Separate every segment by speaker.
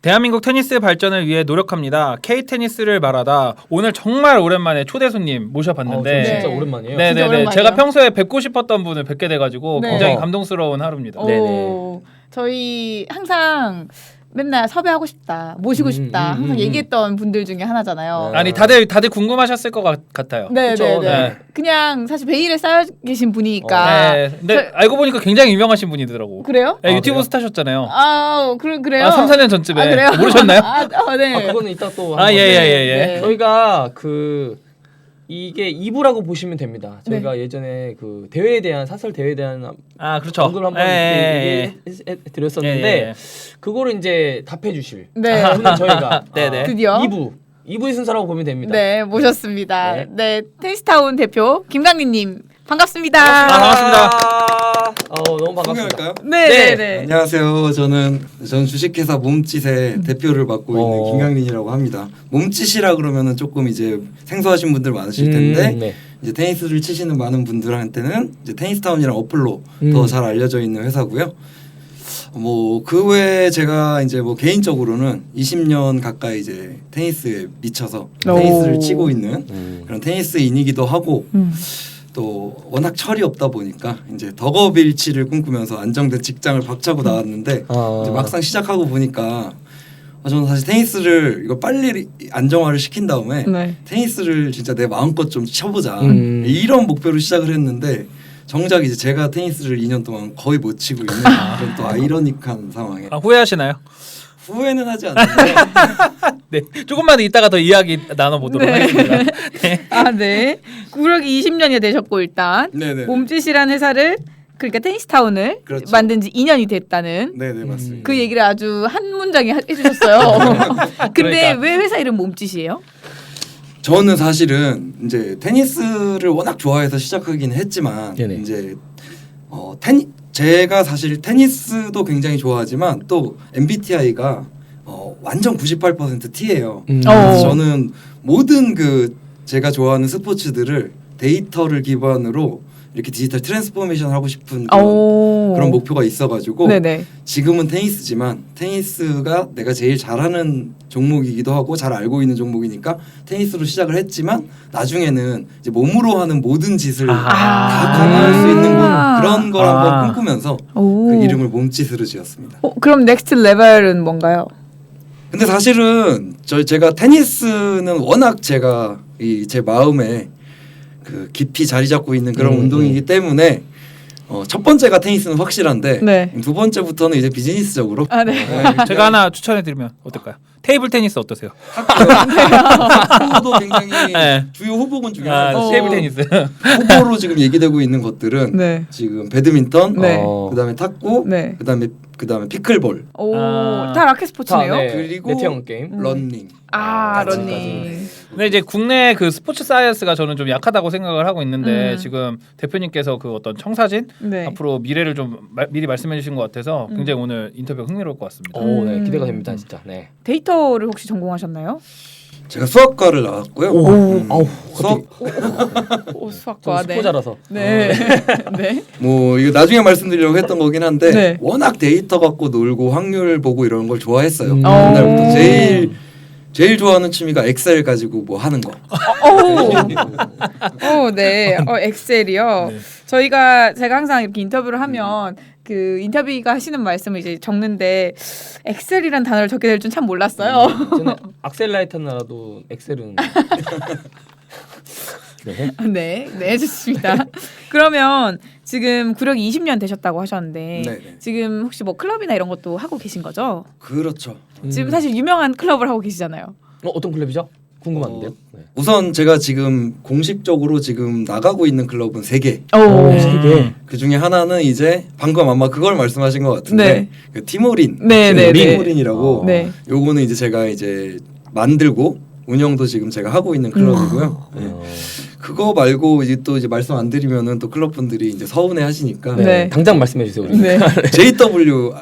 Speaker 1: 대한민국 테니스 발전을 위해 노력합니다. K-테니스를 말하다. 오늘 정말 오랜만에 초대 손님 모셔봤는데
Speaker 2: 진짜 오랜만이에요.
Speaker 1: 네네네.
Speaker 3: 오랜만이에요.
Speaker 1: 제가 평소에 뵙고 싶었던 분을 뵙게 돼가지고
Speaker 3: 네.
Speaker 1: 굉장히 감동스러운 하루입니다.
Speaker 3: 오, 저희 항상 맨날 섭외하고 싶다, 모시고 싶다 항상 얘기했던 분들 중에 하나잖아요.
Speaker 1: 아니 다들 궁금하셨을 것 같아요.
Speaker 3: 네,
Speaker 2: 그쵸?
Speaker 3: 네, 네.
Speaker 1: 네.
Speaker 3: 그냥 사실 베일에 쌓여 계신 분이니까.
Speaker 1: 네. 근데 알고 보니까 굉장히 유명하신 분이더라고.
Speaker 3: 그래요?
Speaker 1: 네,
Speaker 2: 아,
Speaker 1: 유튜브
Speaker 2: 그래요?
Speaker 1: 스타셨잖아요.
Speaker 3: 그래요?
Speaker 1: 3, 4년 전쯤에.
Speaker 3: 아, 그래요?
Speaker 1: 모르셨나요?
Speaker 3: 네.
Speaker 2: 그거는 이따 또
Speaker 1: 예.
Speaker 3: 네.
Speaker 2: 저희가 이게 2부라고 보시면 됩니다. 저희가 예전에 그 대회에 대한 사설 대회에 대한
Speaker 1: 그렇죠.
Speaker 2: 언급을 한번 드렸었는데 그거를 이제 답해 주실
Speaker 3: 네.
Speaker 2: 분은 저희가
Speaker 1: 네네.
Speaker 3: 드디어
Speaker 2: 2부의 순서라고 보면 됩니다.
Speaker 3: 네, 모셨습니다.
Speaker 2: 네.
Speaker 3: 네, 테니스타운 대표 김강민님 반갑습니다.
Speaker 1: 반갑습니다.
Speaker 2: 너무 반갑습니다.
Speaker 4: 소개할까요?
Speaker 3: 네.
Speaker 4: 안녕하세요. 저는 주식회사 몸짓의 대표를 맡고 있는 김강민이라고 합니다. 몸짓이라 그러면은 조금 이제 생소하신 분들 많으실 텐데
Speaker 2: 네.
Speaker 4: 이제 테니스를 치시는 많은 분들한테는 이제 테니스타운이랑 어플로 더 잘 알려져 있는 회사고요. 뭐 그 외에 제가 이제 뭐 개인적으로는 20년 가까이 이제 테니스에 미쳐서 테니스를 치고 있는 그런 테니스인이기도 하고. 또 워낙 철이 없다 보니까 이제 덕업일치를 꿈꾸면서 안정된 직장을 박차고 나왔는데 이제 막상 시작하고 보니까 저는 사실 테니스를 이거 빨리 안정화를 시킨 다음에 테니스를 진짜 내 마음껏 좀 쳐보자 이런 목표로 시작을 했는데 정작 이제 제가 테니스를 2년 동안 거의 못 치고 있는 그런 또 아이러니한 상황에
Speaker 1: 후회하시나요?
Speaker 4: 후회는 하지 않는데
Speaker 1: 네, 조금만 이따가 더 이야기 나눠보도록 하겠습니다. 네.
Speaker 3: 네. 구력이 20년이 되셨고 일단
Speaker 4: 네네.
Speaker 3: 몸짓이라는 회사를 그러니까 테니스타운을
Speaker 4: 그렇죠.
Speaker 3: 만든 지 2년이 됐다는
Speaker 4: 네네 맞습니다.
Speaker 3: 그 얘기를 아주 한 문장에 해주셨어요. 근데
Speaker 1: 그러니까.
Speaker 3: 왜 회사 이름 몸짓이에요?
Speaker 4: 저는 사실은 이제 테니스를 워낙 좋아해서 시작하긴 했지만
Speaker 2: 네네.
Speaker 4: 이제 제가 사실 테니스도 굉장히 좋아하지만 또 MBTI가 완전 98% T예요. 그래서 저는 모든 제가 좋아하는 스포츠들을 데이터를 기반으로 이렇게 디지털 트랜스포메이션 하고 싶은 그런 목표가 있어가지고
Speaker 3: 네네.
Speaker 4: 지금은 테니스지만 테니스가 내가 제일 잘하는 종목이기도 하고 잘 알고 있는 종목이니까 테니스로 시작을 했지만 나중에는 이제 몸으로 하는 모든 짓을 다 감안할 수 있는 그런 걸 한번 꿈꾸면서 그 이름을 몸짓으로 지었습니다.
Speaker 3: 그럼 넥스트 레벨은 뭔가요?
Speaker 4: 근데 사실은 제가 테니스는 워낙 제가 제 마음에 깊이 자리 잡고 있는 그런 운동이기 때문에 첫 번째가 테니스는 확실한데 두 번째부터는 이제 비즈니스적으로
Speaker 1: 제가 하나 추천해드리면 어떨까요? 테이블 테니스 어떠세요?
Speaker 4: 탁구도 굉장히 주요 후보군 중에 하나죠.
Speaker 1: 테이블 테니스.
Speaker 4: 후보로 지금 얘기되고 있는 것들은 지금 배드민턴, 그다음에 탁구, 그다음에 피클볼,
Speaker 3: 다 라켓 스포츠네요.
Speaker 4: 그리고
Speaker 2: 네트형 게임,
Speaker 4: 러닝.
Speaker 3: 러닝.
Speaker 1: 근데 이제 국내 그 스포츠 사이언스가 저는 좀 약하다고 생각을 하고 있는데 지금 대표님께서 그 어떤 청사진 앞으로 미래를 좀 미리 말씀해 주신 것 같아서 굉장히 오늘 인터뷰가 흥미로울 것 같습니다.
Speaker 2: 네, 기대가 됩니다, 진짜. 네.
Speaker 3: 데이터를 혹시 전공하셨나요?
Speaker 4: 제가 수학과를 나왔고요.
Speaker 3: 수학과.
Speaker 2: 스포자라서.
Speaker 3: 네.
Speaker 4: 뭐 이거 나중에 말씀드리려고 했던 거긴 한데 워낙 데이터 갖고 놀고 확률 보고 이런 걸 좋아했어요. 옛날부터 제일 좋아하는 취미가 엑셀 가지고 뭐 하는 거.
Speaker 3: 엑셀이요. 제가 항상 이렇게 인터뷰를 하면 그 인터뷰가 하시는 말씀을 이제 적는데 엑셀이란 단어를 적게 될 줄 참 몰랐어요.
Speaker 2: 저는 악셀라이터는 알아도 엑셀은
Speaker 3: 네, 좋습니다. 그러면 지금 구력이 20년 되셨다고 하셨는데 지금 혹시 뭐 클럽이나 이런 것도 하고 계신 거죠?
Speaker 4: 그렇죠.
Speaker 3: 지금 사실 유명한 클럽을 하고 계시잖아요.
Speaker 2: 어떤 클럽이죠? 궁금한데요.
Speaker 4: 우선 제가 지금 공식적으로 지금 나가고 있는 클럽은 3개.
Speaker 2: 3개.
Speaker 4: 그 중에 하나는 이제 방금 아마 그걸 말씀하신 것 같은데 그 티모린. 티모린이라고. 요거는 이제 제가 이제 만들고 운영도 지금 제가 하고 있는 클럽이고요. 그거 말고 이제 또 이제 말씀 안 드리면은 또 클럽 분들이 이제 서운해 하시니까.
Speaker 2: 당장 말씀해 주세요. 우리.
Speaker 4: JW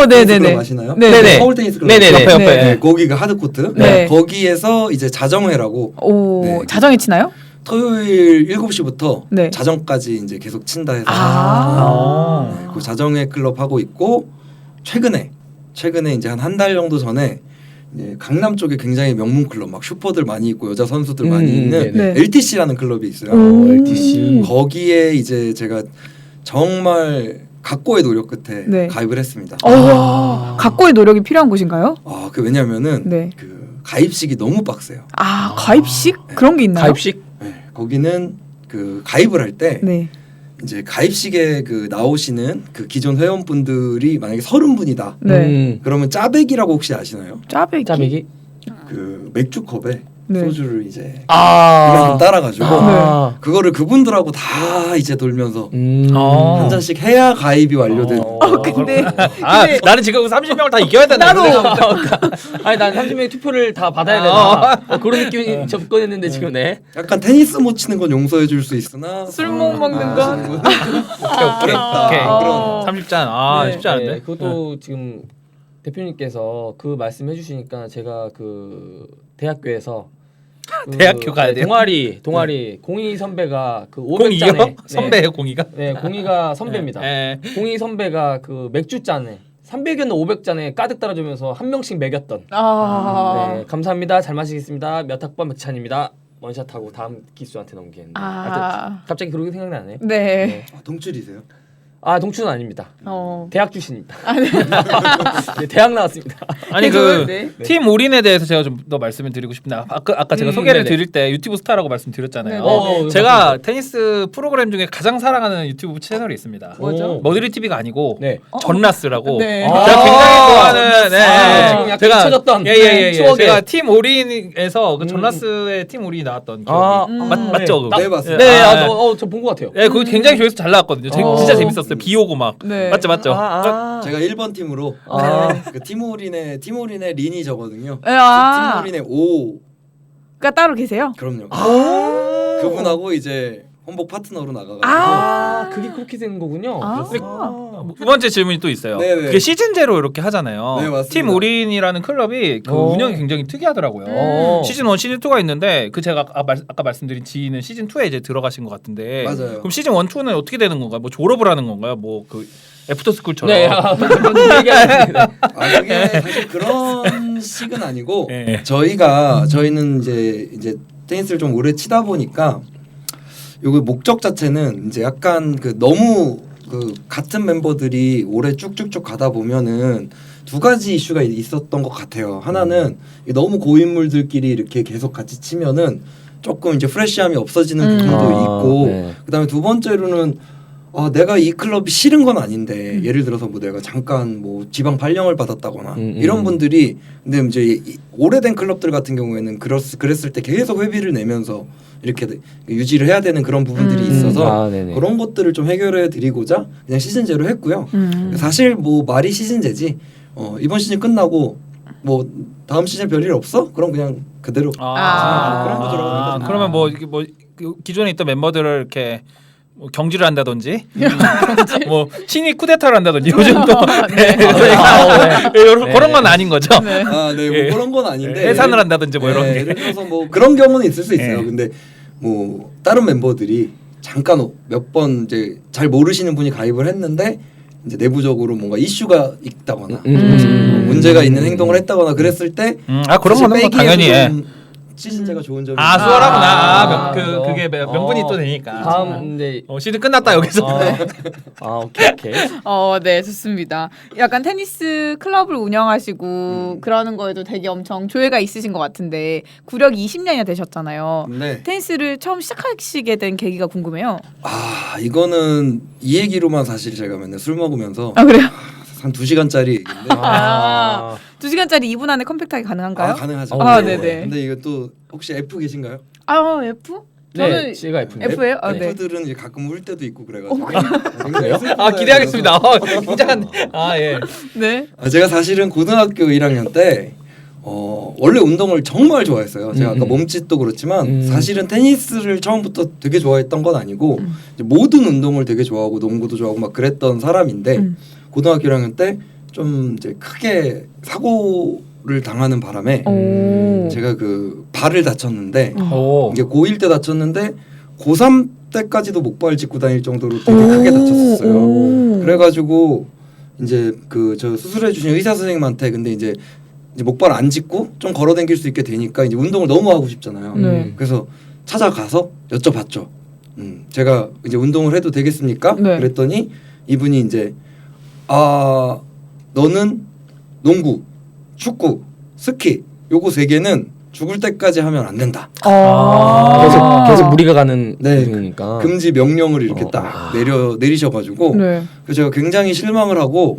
Speaker 3: 네네네.
Speaker 4: 아시나요?
Speaker 3: 네네.
Speaker 4: 서울 테니스 클럽.
Speaker 1: 옆에.
Speaker 4: 거기가 하드코트. 거기에서 이제 자정회라고.
Speaker 3: 자정에 치나요?
Speaker 4: 토요일 7시부터 자정까지 이제 계속 친다 해서 그 자정회 클럽 하고 있고 최근에 최근에 이제 한 달 정도 전에 이제 강남 쪽에 굉장히 명문 클럽 막 슈퍼들 많이 있고 여자 선수들 많이 있는
Speaker 3: 네.
Speaker 4: LTC라는 클럽이 있어요.
Speaker 2: LTC.
Speaker 4: 거기에 이제 제가 정말 각고의 노력 끝에
Speaker 3: 네.
Speaker 4: 가입을 했습니다.
Speaker 3: 각고의 노력이 필요한 곳인가요?
Speaker 4: 그 왜냐면은
Speaker 3: 네.
Speaker 4: 그 가입식이 너무 빡세요.
Speaker 3: 가입식 그런 게 있나요?
Speaker 2: 가입식?
Speaker 4: 네, 거기는 그 가입을 할 때
Speaker 3: 네.
Speaker 4: 이제 가입식에 그 나오시는 그 기존 회원분들이 만약에 30분이다.
Speaker 3: 네.
Speaker 4: 그러면 짜배기라고 혹시 아시나요?
Speaker 3: 짜배기.
Speaker 2: 짜배기?
Speaker 4: 그 맥주컵에
Speaker 3: 네.
Speaker 4: 소주를 이제
Speaker 2: 아.
Speaker 4: 이만큼 따라가지고
Speaker 2: 아.
Speaker 4: 그거를 그분들하고 다 이제 돌면서
Speaker 1: 어.
Speaker 4: 한 잔씩 해야 가입이 완료된.
Speaker 3: 근데
Speaker 1: 나는 지금 30명을 다 이겨야 된다.
Speaker 3: 나도.
Speaker 2: 아니 난 30명의 투표를 다 받아야 되나 그런 느낌이 접근했는데 지금 네.
Speaker 4: 약간 테니스 못 치는 건 용서해 줄 수 있으나
Speaker 3: 술 못 먹는 건
Speaker 1: 오케이.
Speaker 3: 어.
Speaker 1: 30잔.
Speaker 3: 네.
Speaker 1: 쉽지 않은데.
Speaker 2: 그것도 지금 대표님께서 그 말씀해 주시니까 제가 그 대학교에서 그
Speaker 1: 대학교 가야 돼요?
Speaker 2: 동아리 공희 선배가 그
Speaker 1: 02요?
Speaker 2: 500잔에
Speaker 1: 선배예요, 공이가?
Speaker 2: 네, 공희가 선배입니다. 공희 선배가 그 맥주 잔에 300이었나 500잔에 가득 따라주면서 한 명씩 먹였던. 네, 감사합니다. 잘 마시겠습니다. 몇 학번 몇 찬입니다. 원샷하고 다음 기수한테 넘기는. 갑자기 그렇게 생각나네요.
Speaker 3: 네.
Speaker 4: 동출이세요?
Speaker 2: 아 동춘은 아닙니다.
Speaker 3: 어.
Speaker 2: 대학 출신입니다. 네, 대학 나왔습니다.
Speaker 1: 아니
Speaker 3: 네.
Speaker 1: 팀 올인에 대해서 제가 좀 더 말씀을 드리고 싶은데 아까 제가 소개를
Speaker 2: 네네.
Speaker 1: 드릴 때 유튜브 스타라고 말씀드렸잖아요.
Speaker 3: 네네.
Speaker 1: 제가 테니스 프로그램 중에 가장 사랑하는 유튜브 채널이 있습니다.
Speaker 3: 뭐죠?
Speaker 1: 머드리 TV가 아니고
Speaker 2: 네.
Speaker 1: 전라스라고.
Speaker 3: 네.
Speaker 1: 제가 굉장히 좋아하는.
Speaker 2: 지금 약간 잊혀졌던
Speaker 1: 예예예.
Speaker 2: 추억의.
Speaker 1: 제가 팀 올인에서 그 전라스의 팀 올인이 나왔던 기억이 맞죠? 그거?
Speaker 4: 네, 맞습니다.
Speaker 2: 네, 저 본 것 같아요.
Speaker 1: 네, 그거 굉장히 조회수 잘 나왔거든요. 진짜 재밌었어요. 비 오고 막.
Speaker 3: 네.
Speaker 1: 맞죠.
Speaker 4: 제가 1번 팀으로 그 팀올인의 린이 저거든요. 팀올인의 5
Speaker 3: 가 따로 계세요?
Speaker 4: 그럼요. 그분하고 이제 혼복 파트너로 나가가지고
Speaker 2: 그게 그렇게 된 거군요.
Speaker 1: 두 번째 질문이 또 있어요.
Speaker 4: 네네.
Speaker 1: 그게 시즌제로 이렇게 하잖아요.
Speaker 4: 네, 맞습니다.
Speaker 1: 팀 올인이라는 클럽이 그 운영이 굉장히 특이하더라고요. 시즌 1, 시즌 2가 있는데 그 제가 아까 말씀드린 지인은 시즌 2에 이제 들어가신 것 같은데.
Speaker 4: 맞아요.
Speaker 1: 그럼 시즌 1, 2는 어떻게 되는 건가요? 뭐 졸업을 하는 건가요? 뭐 그 애프터스쿨처럼.
Speaker 2: 네,
Speaker 4: 그게 사실 그런 식은 아니고
Speaker 1: 네.
Speaker 4: 저희는 이제 테니스를 좀 오래 치다 보니까 요거 목적 자체는 이제 약간 그 너무 그 같은 멤버들이 오래 쭉쭉쭉 가다 보면은 두 가지 이슈가 있었던 것 같아요. 하나는 너무 고인물들끼리 이렇게 계속 같이 치면은 조금 이제 프레시함이 없어지는 부분도 있고
Speaker 2: 네.
Speaker 4: 그다음에 두 번째로는 내가 이 클럽이 싫은 건 아닌데 예를 들어서 뭐 내가 잠깐 뭐 지방 발령을 받았다거나 이런 분들이 근데 이제 오래된 클럽들 같은 경우에는 그랬을 때 계속 회비를 내면서 이렇게 유지를 해야 되는 그런 부분들이 있어서 그런 것들을 좀 해결해 드리고자 그냥 시즌제로 했고요. 사실 뭐 말이 시즌제지 이번 시즌 끝나고 뭐 다음 시즌 별일 없어? 그럼 그냥 그대로 그런 거더라고요.
Speaker 1: 그러면 뭐 이게 뭐 기존에 있던 멤버들을 이렇게 뭐 경질을 한다든지 뭐 친위 쿠데타를 한다든지 요즘 또 그런 건 아닌 거죠.
Speaker 3: 네.
Speaker 4: 뭐 그런 건 아닌데
Speaker 1: 해산을 한다든지 뭐 이런 게.
Speaker 4: 예를 들어서 뭐 그런 경우는 있을 수 있어요. 근데 뭐 다른 멤버들이 잠깐 몇 번 이제 잘 모르시는 분이 가입을 했는데 이제 내부적으로 뭔가 이슈가 있다거나 문제가 있는 행동을 했다거나 그랬을 때
Speaker 1: 그런 거는 뭐 당연히
Speaker 4: 시즌제가 좋은 점이
Speaker 1: 수월하구나. 그게 명분이 또 되니까.
Speaker 2: 다음 네.
Speaker 1: 시즌 끝났다 여기서.
Speaker 2: 오케이.
Speaker 3: 네, 좋습니다. 약간 테니스 클럽을 운영하시고 그러는 거에도 되게 엄청 조예가 있으신 것 같은데 구력이 20년이나 되셨잖아요.
Speaker 4: 네.
Speaker 3: 테니스를 처음 시작하시게 된 계기가 궁금해요.
Speaker 4: 이거는 이 얘기로만 사실 제가 맨날 술 먹으면서
Speaker 3: 그래요?
Speaker 4: 한 2시간짜리 얘기인데
Speaker 3: 2시간짜리 2분 안에 컴팩트하게 가능한가요?
Speaker 4: 가능하죠.
Speaker 3: 네네.
Speaker 4: 근데 이거 또 혹시 F 계신가요?
Speaker 3: F?
Speaker 2: 네, 제가 F입니다.
Speaker 3: F예요? 네.
Speaker 4: F들은 이제 가끔 울 때도 있고 그래가지고.
Speaker 2: 그래요?
Speaker 1: 기대하겠습니다. 굉장한. 예.
Speaker 3: 네.
Speaker 4: 제가 사실은 고등학교 1학년 때 원래 운동을 정말 좋아했어요. 제가 아까 몸짓도 그렇지만 사실은 테니스를 처음부터 되게 좋아했던 건 아니고 이제 모든 운동을 되게 좋아하고 농구도 좋아하고 막 그랬던 사람인데 고등학교 1학년 때 좀 이제 크게 사고를 당하는 바람에 제가 그 발을 다쳤는데 이게 고1 때 다쳤는데 고3 때까지도 목발 짚고 다닐 정도로 되게 크게 다쳤었어요. 그래가지고 이제 그 저 수술해 주신 의사 선생님한테 근데 이제 목발 안 짚고 좀 걸어다닐 수 있게 되니까 이제 운동을 너무 하고 싶잖아요. 그래서 찾아가서 여쭤봤죠. 제가 이제 운동을 해도 되겠습니까? 그랬더니 이분이 이제 너는 농구, 축구, 스키 요거 3개는 죽을 때까지 하면 안 된다.
Speaker 2: 계속 무리가 가는
Speaker 4: 거니까 금지 명령을 이렇게 딱 내리셔가지고 그래서 제가 굉장히 실망을 하고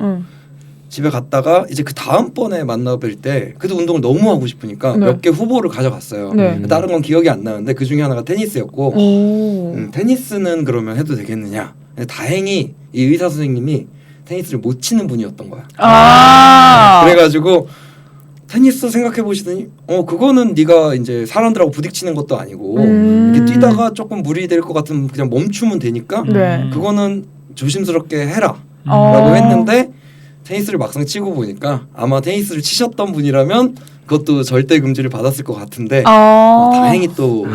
Speaker 4: 집에 갔다가 이제 그 다음번에 만나뵐 때 그래도 운동을 너무 하고 싶으니까 몇 개 후보를 가져갔어요. 다른 건 기억이 안 나는데 그 중에 하나가 테니스였고 테니스는 그러면 해도 되겠느냐. 다행히 이 의사 선생님이 테니스를 못 치는 분이었던 거야. 그래가지고 테니스 생각해 보시더니 그거는 네가 이제 사람들하고 부딪히는 것도 아니고 이렇게 뛰다가 조금 무리 될 것 같으면 그냥 멈추면 되니까 그거는 조심스럽게 해라 라고 했는데 테니스를 막상 치고 보니까 아마 테니스를 치셨던 분이라면 그것도 절대 금지를 받았을 것 같은데 다행히 또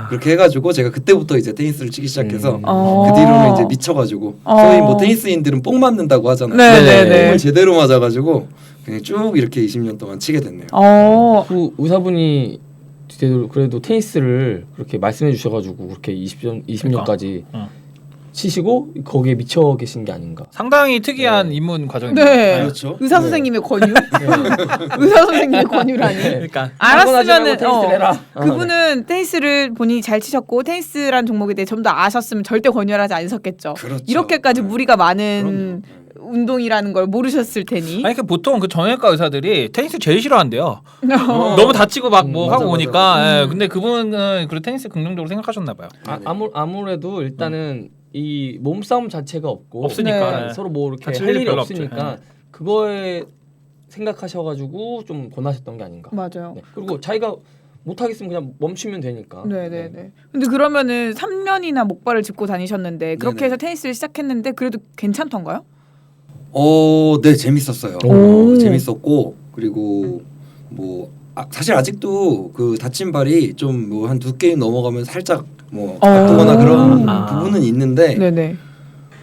Speaker 4: 그렇게 해가지고 제가 그때부터 이제 테니스를 치기 시작해서 그 뒤로는 이제 미쳐가지고 소위 뭐 테니스인들은 뽕 맞는다고 하잖아요. 뽕을 제대로 맞아가지고 그냥 쭉 이렇게 20년 동안 치게 됐네요.
Speaker 2: 그 의사분이 그래도 테니스를 그렇게 말씀해 주셔가지고 그렇게 20년까지 치시고 거기에 미쳐 계신 게 아닌가.
Speaker 1: 상당히 특이한 입문 과정입니다.
Speaker 4: 그렇죠.
Speaker 3: 의사 선생님의 권유. 의사 선생님의 권유라니.
Speaker 1: 그러니까
Speaker 3: 알았으면은 그분은 테니스를 본인이 잘 치셨고 테니스란 종목에 대해 좀 더 아셨으면 절대 권유하지 않으셨겠죠.
Speaker 4: 그렇죠.
Speaker 3: 이렇게까지 무리가 많은 운동이라는 걸 모르셨을 테니.
Speaker 1: 아니 그 보통 그 정형외과 의사들이 테니스 제일 싫어한대요. 너무 다치고 막 뭐 하고 오니까. 근데 그분은 그 테니스 긍정적으로 생각하셨나 봐요.
Speaker 2: 아무래도 일단은 이 몸싸움 자체가
Speaker 1: 없으니까
Speaker 2: 서로 뭐 이렇게 할 일이 없으니까 그거에 생각하셔가지고 좀 권하셨던 게 아닌가.
Speaker 3: 맞아요.
Speaker 2: 그리고 자기가 못하겠으면 그냥 멈추면 되니까.
Speaker 3: 네네네. 근데 그러면은 3년이나 목발을 짚고 다니셨는데 그렇게 해서 테니스를 시작했는데 그래도 괜찮던가요?
Speaker 4: 네 재밌었어요. 재밌었고 그리고 뭐 사실 아직도 그 다친 발이 좀 뭐 한 2게임 넘어가면 살짝 뭐 아프거나 그런 부분은 있는데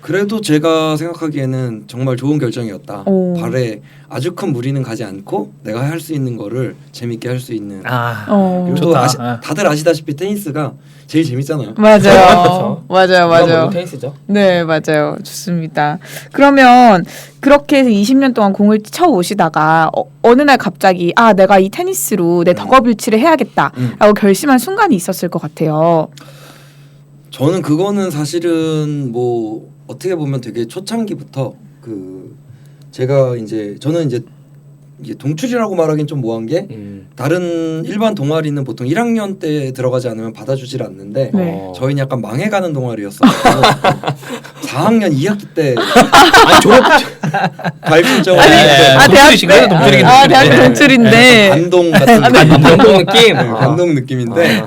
Speaker 4: 그래도 제가 생각하기에는 정말 좋은 결정이었다. 발에 아주 큰 무리는 가지 않고 내가 할 수 있는 거를 재밌게 할 수 있는. 그리고 또 다들 아시다시피 테니스가 제일 재밌잖아요.
Speaker 3: 맞아요. 맞아요.
Speaker 2: 테니스죠.
Speaker 3: 네, 맞아요. 좋습니다. 그러면 그렇게 해서 20년 동안 공을 쳐 오시다가 어느 날 갑자기 내가 이 테니스로 내 덕업일치를 해야겠다라고 결심한 순간이 있었을 것 같아요.
Speaker 4: 저는 그거는 사실은 뭐 어떻게 보면 되게 초창기부터 제가 이제 저는 이제 동출이라고 말하긴 좀 뭐한 게 다른 일반 동아리는 보통 1학년 때 들어가지 않으면 받아주질 않는데 저희는 약간 망해가는 동아리였어요. 4학년 2학기 때
Speaker 2: 졸업
Speaker 4: 발표정을
Speaker 1: 동출이신가요?
Speaker 3: 대학 동출인데
Speaker 4: 반동 같은
Speaker 2: 반동 느낌.
Speaker 4: 반동 느낌인데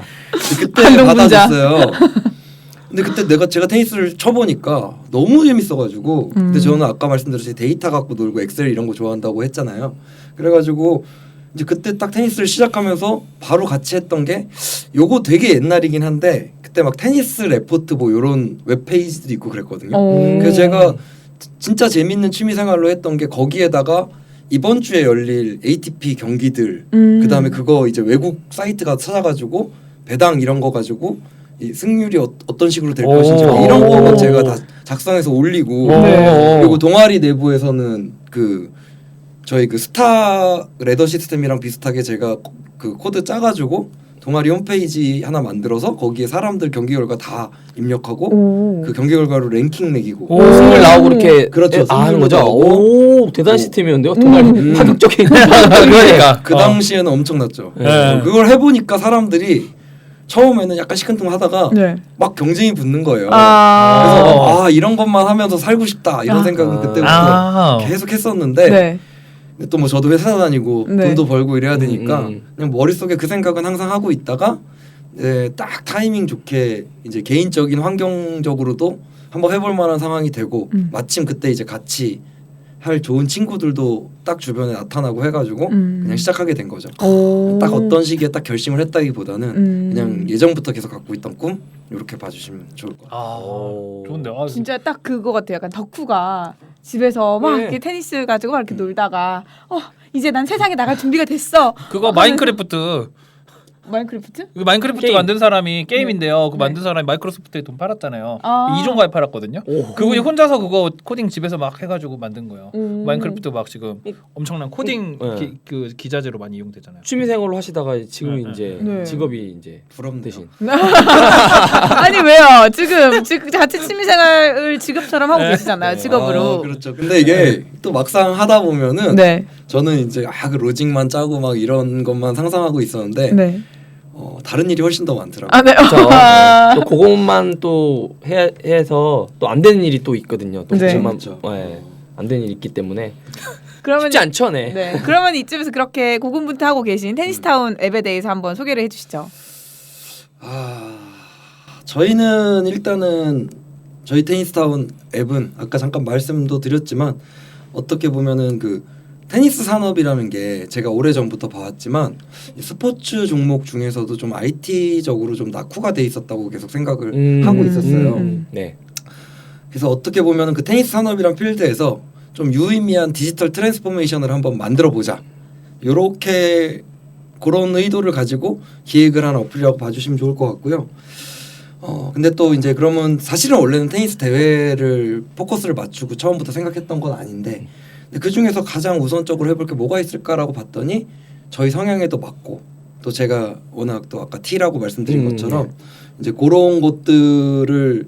Speaker 4: 그때 받아줬어요. 근데 그때 제가 테니스를 쳐보니까 너무 재밌어가지고 근데 저는 아까 말씀드렸듯이 데이터 갖고 놀고 엑셀 이런 거 좋아한다고 했잖아요. 그래가지고 이제 그때 딱 테니스를 시작하면서 바로 같이 했던 게 요거 되게 옛날이긴 한데 그때 막 테니스 레포트 뭐 요런 웹페이지도 있고 그랬거든요. 그래서 제가 진짜 재밌는 취미생활로 했던 게 거기에다가 이번 주에 열릴 ATP 경기들 그다음에 그거 이제 외국 사이트가 찾아가지고 배당 이런 거 가지고 이 승률이 어떤 식으로 될 것인지 이런 거만 제가 다 작성해서 올리고 그리고 동아리 내부에서는 저희 스타 레더 시스템이랑 비슷하게 제가 그 코드 짜가지고 동아리 홈페이지 하나 만들어서 거기에 사람들 경기 결과 다 입력하고 그 경기 결과로 랭킹 매기고
Speaker 2: 승률 나오고 이렇게
Speaker 4: 그렇죠.
Speaker 2: 하는 거죠. 오 대단한 시스템이었는데요. 동아리 파격적인
Speaker 1: 그러니까
Speaker 4: 그 당시에는 엄청났죠. 그걸 해보니까 사람들이 처음에는 약간 시큰둥하다가 막 경쟁이 붙는 거예요. 그래서 이런 것만 하면서 살고 싶다 이런 생각은 그때부터 계속 했었는데 근데 또 뭐 저도 회사 다니고 돈도 벌고 이래야 되니까 그냥 머릿속에 그 생각은 항상 하고 있다가 딱 타이밍 좋게 이제 개인적인 환경적으로도 한번 해볼 만한 상황이 되고 마침 그때 이제 같이 할 좋은 친구들도 딱 주변에 나타나고 해가지고 그냥 시작하게 된 거죠. 딱 어떤 시기에 딱 결심을 했다기보다는 그냥 예전부터 계속 갖고 있던 꿈 이렇게 봐주시면 좋을 것 같아요.
Speaker 1: 좋은데요.
Speaker 3: 진짜 딱 그거 같아요. 약간 덕후가 집에서 막
Speaker 2: 네.
Speaker 3: 이렇게 테니스 가지고 막 이렇게 놀다가 이제 난 세상에 나갈 준비가 됐어.
Speaker 1: 그거 마인크래프트.
Speaker 3: 마인크래프트?
Speaker 1: 그 마인크래프트
Speaker 2: 게임.
Speaker 1: 만든 사람이 게임인데요. 그
Speaker 3: 네.
Speaker 1: 만든 사람이 마이크로소프트에 돈 팔았잖아요.
Speaker 3: 아.
Speaker 1: 이종가에 팔았거든요.
Speaker 2: 오.
Speaker 1: 그분이 혼자서 그거 코딩 집에서 막 해가지고 만든 거예요.
Speaker 3: 음.
Speaker 1: 마인크래프트 막 지금 엄청난 코딩
Speaker 2: 네.
Speaker 1: 그 기자재로 많이 이용되잖아요.
Speaker 2: 취미생활로 하시다가 지금
Speaker 1: 네,
Speaker 2: 이제
Speaker 3: 네.
Speaker 2: 직업이 이제
Speaker 4: 부럽네요.
Speaker 2: 대신
Speaker 3: 아니 왜요? 지금 자체 취미생활을 직업처럼 하고 계시잖아요. 직업으로.
Speaker 4: 그렇죠. 근데 이게 또 막상 하다 보면은
Speaker 3: 네.
Speaker 4: 저는 이제 그 로직만 짜고 막 이런 것만 상상하고 있었는데
Speaker 3: 네.
Speaker 4: 다른 일이 훨씬 더 많더라고요.
Speaker 3: 아, 네.
Speaker 2: 그렇죠. 또 그것만 또 해서 또 안 되는 일이 또 있거든요. 또
Speaker 3: 네.
Speaker 2: 그것만
Speaker 4: 그렇죠.
Speaker 2: 안 되는 일이 있기 때문에
Speaker 3: 그러면
Speaker 2: 쉽지 않죠, 네.
Speaker 3: 네. 그러면 이쯤에서 그렇게 고군분투하고 계신 테니스타운 앱에 대해서 한번 소개를 해주시죠.
Speaker 4: 저희는 일단은 저희 테니스타운 앱은 아까 잠깐 말씀도 드렸지만 어떻게 보면은 그 테니스 산업이라는 게 제가 오래전부터 봐왔지만 이 스포츠 종목 중에서도 좀 IT적으로 좀 낙후가 돼 있었다고 계속 생각을 하고 있었어요.
Speaker 2: 네.
Speaker 4: 그래서 어떻게 보면은 그 테니스 산업이란 필드에서 좀 유의미한 디지털 트랜스포메이션을 한번 만들어 보자. 요렇게 그런 의도를 가지고 기획을 한 어플이라고 봐주시면 좋을 것 같고요. 근데 또 이제 그러면 사실은 원래는 테니스 대회를 포커스를 맞추고 처음부터 생각했던 건 아닌데 근데 그 중에서 가장 우선적으로 해볼 게 뭐가 있을까라고 봤더니 저희 성향에도 맞고 또 제가 워낙 또 아까 T라고 말씀드린 것처럼 이제 그런 것들을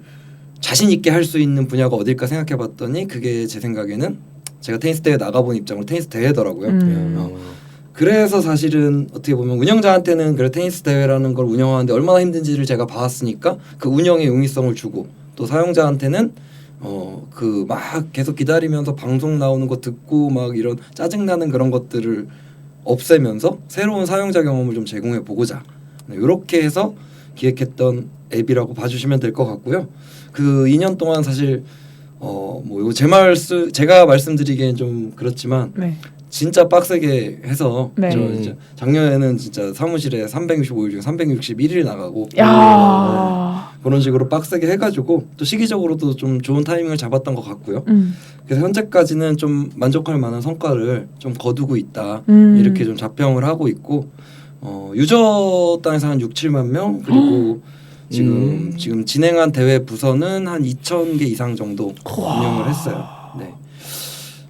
Speaker 4: 자신 있게 할 수 있는 분야가 어딜까 생각해봤더니 그게 제 생각에는 제가 테니스 대회 나가본 입장으로 테니스 대회더라고요. 그래서 사실은 어떻게 보면 운영자한테는 그래 테니스 대회라는 걸 운영하는데 얼마나 힘든지를 제가 봐왔으니까 그 운영의 용이성을 주고 또 사용자한테는 그 막 계속 기다리면서 방송 나오는 거 듣고 막 이런 짜증나는 그런 것들을 없애면서 새로운 사용자 경험을 좀 제공해 보고자 이렇게 해서 기획했던 앱이라고 봐주시면 될 것 같고요. 그 2년 동안 사실 뭐 제가 말씀드리기엔 좀 그렇지만
Speaker 3: 네.
Speaker 4: 진짜 빡세게 해서
Speaker 3: 네.
Speaker 4: 저 이제 작년에는 진짜 사무실에 365일 중에 361일 나가고
Speaker 3: 야.
Speaker 4: 그런 식으로 빡세게 해가지고 또 시기적으로도 좀 좋은 타이밍을 잡았던 것 같고요. 그래서 현재까지는 좀 만족할 만한 성과를 좀 거두고 있다 이렇게 좀 자평을 하고 있고 유저 단에서 한 6, 7만 명 그리고 지금 진행한 대회 부서는 한 2,000개 이상 정도 운영을 했어요. 네.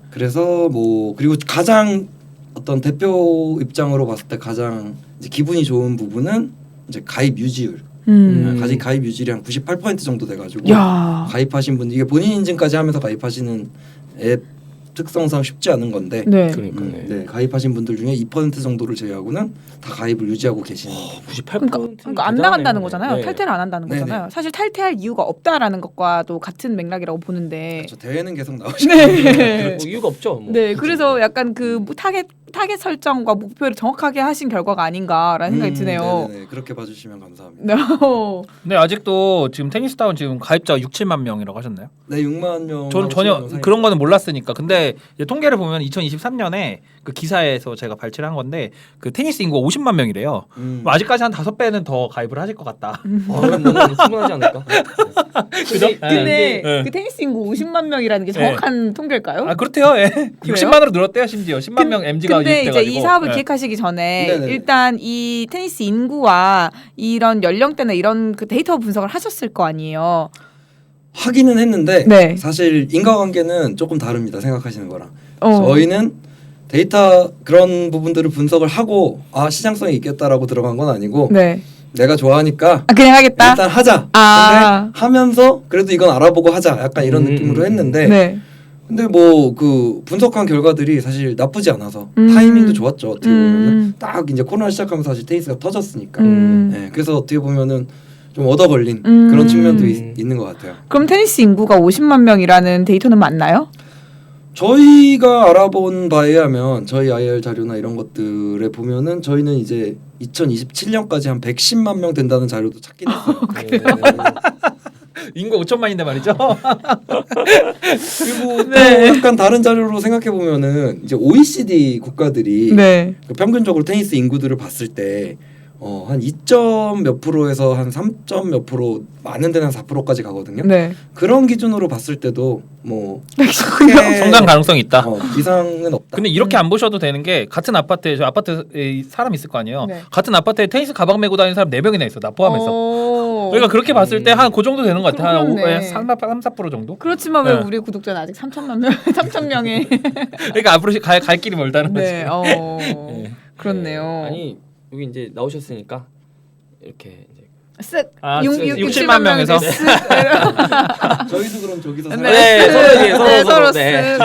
Speaker 4: 그래서 뭐 그리고 가장 어떤 대표 입장으로 봤을 때 가장 이제 기분이 좋은 부분은 이제 가입 유지율. 가입 유지율이 한 98% 정도 돼가지고 가입하신 분 이게 본인 인증까지 하면서 가입하시는 앱 특성상 쉽지 않은 건데
Speaker 3: 네.
Speaker 4: 네, 가입하신 분들 중에 2% 정도를 제외하고는 다 가입을 유지하고 계시는
Speaker 2: 98%.
Speaker 3: 그러니까 안 나간다는 거잖아요.
Speaker 2: 네.
Speaker 3: 탈퇴를 안 한다는
Speaker 4: 네네.
Speaker 3: 거잖아요. 사실 탈퇴할 이유가 없다라는 것과도 같은 맥락이라고 보는데.
Speaker 4: 그렇죠. 대회는 계속 나오시고
Speaker 3: 네.
Speaker 2: 뭐 이유가 없죠. 뭐.
Speaker 3: 네, 그래서 약간 그 타겟 설정과 목표를 정확하게 하신 결과가 아닌가라는 생각이 드네요.
Speaker 4: 네네, 그렇게 봐주시면 감사합니다.
Speaker 3: 네.
Speaker 1: 근데 아직도 지금 테니스타운 지금 가입자가 6, 7만 명이라고 하셨나요?
Speaker 4: 네, 6만 명.
Speaker 1: 저는 전혀 그런 거는 몰랐으니까. 근데 이제 통계를 보면 2023년에 그 기사에서 제가 발췌를 한 건데 그 테니스 인구가 50만 명이래요. 아직까지 한 5배는 더 가입을 하실 것 같다.
Speaker 2: 그럼 충분하지 않을까?
Speaker 1: 그죠?
Speaker 3: 근데
Speaker 1: 네.
Speaker 3: 그 테니스 인구 50만 명이라는 게 정확한 통계일까요?
Speaker 1: 아 그렇대요. 예. 60만으로 늘었대요 심지어. 10만 명 MG가
Speaker 3: 근데 이제
Speaker 1: 유입돼가지고.
Speaker 3: 이 사업을
Speaker 1: 예.
Speaker 3: 기획하시기 전에
Speaker 4: 네네네.
Speaker 3: 일단 이 테니스 인구와 이런 연령대나 이런 그 데이터 분석을 하셨을 거 아니에요.
Speaker 4: 하기는 했는데
Speaker 3: 네.
Speaker 4: 사실 인과관계는 조금 다릅니다. 생각하시는 거랑.
Speaker 3: 어.
Speaker 4: 저희는 데이터 그런 부분들을 분석을 하고 시장성이 있겠다라고 들어간 건 아니고
Speaker 3: 네.
Speaker 4: 내가 좋아하니까
Speaker 3: 그냥 하겠다.
Speaker 4: 일단 하자.
Speaker 3: 아.
Speaker 4: 근데 하면서 그래도 이건 알아보고 하자. 약간 이런 느낌으로 했는데
Speaker 3: 네.
Speaker 4: 근데 뭐 그 분석한 결과들이 사실 나쁘지 않아서 타이밍도 좋았죠. 어떻게 보면은 딱 이제 코로나 시작하면서 사실 테니스가 터졌으니까. 네, 그래서 어떻게 보면은 좀 얻어 걸린 그런 측면도 있는 것 같아요.
Speaker 3: 그럼 테니스 인구가 50만 명이라는 데이터는 맞나요?
Speaker 4: 저희가 알아본 바에 의하면 저희 IR 자료나 이런 것들에 보면은 저희는 이제 2027년까지 한 110만 명 된다는 자료도 찾긴 했어요.
Speaker 3: 그래요?
Speaker 1: 인구 5천만인데 말이죠.
Speaker 4: 그리고
Speaker 3: 네.
Speaker 4: 또 약간 다른 자료로 생각해 보면은 이제 OECD 국가들이
Speaker 3: 네.
Speaker 4: 그 평균적으로 테니스 인구들을 봤을 때 한 2점 몇 프로에서 한 3점 몇 프로, 많은 데는 4%까지 가거든요.
Speaker 3: 네.
Speaker 4: 그런 기준으로 봤을 때도 뭐
Speaker 1: 성장 가능성이 있다.
Speaker 4: 이상은 없다.
Speaker 1: 근데 이렇게 안 보셔도 되는 게 같은 아파트에 저 아파트에 사람 있을 거 아니에요.
Speaker 3: 네.
Speaker 1: 같은 아파트에 테니스 가방 메고 다니는 사람 4명이나 있어. 나 포함해서. 그러니까 그렇게 봤을 때 한 그 정도 되는 것 같아. 한
Speaker 3: 그렇네.
Speaker 1: 3-4% 정도.
Speaker 3: 그렇지만 왜
Speaker 1: 네.
Speaker 3: 우리 구독자는 아직 3천만 명, 3천 명에.
Speaker 1: 그러니까 앞으로 갈 길이 멀다는 거지.
Speaker 3: 네.
Speaker 1: 네.
Speaker 3: 그렇네요.
Speaker 2: 아니 여기 이제 나오셨으니까 이렇게 이제
Speaker 3: 쓱.
Speaker 1: 아,
Speaker 3: 60만
Speaker 1: 명에서?
Speaker 4: 저희도 그럼 저기서
Speaker 3: 네.
Speaker 2: 서로
Speaker 3: 네.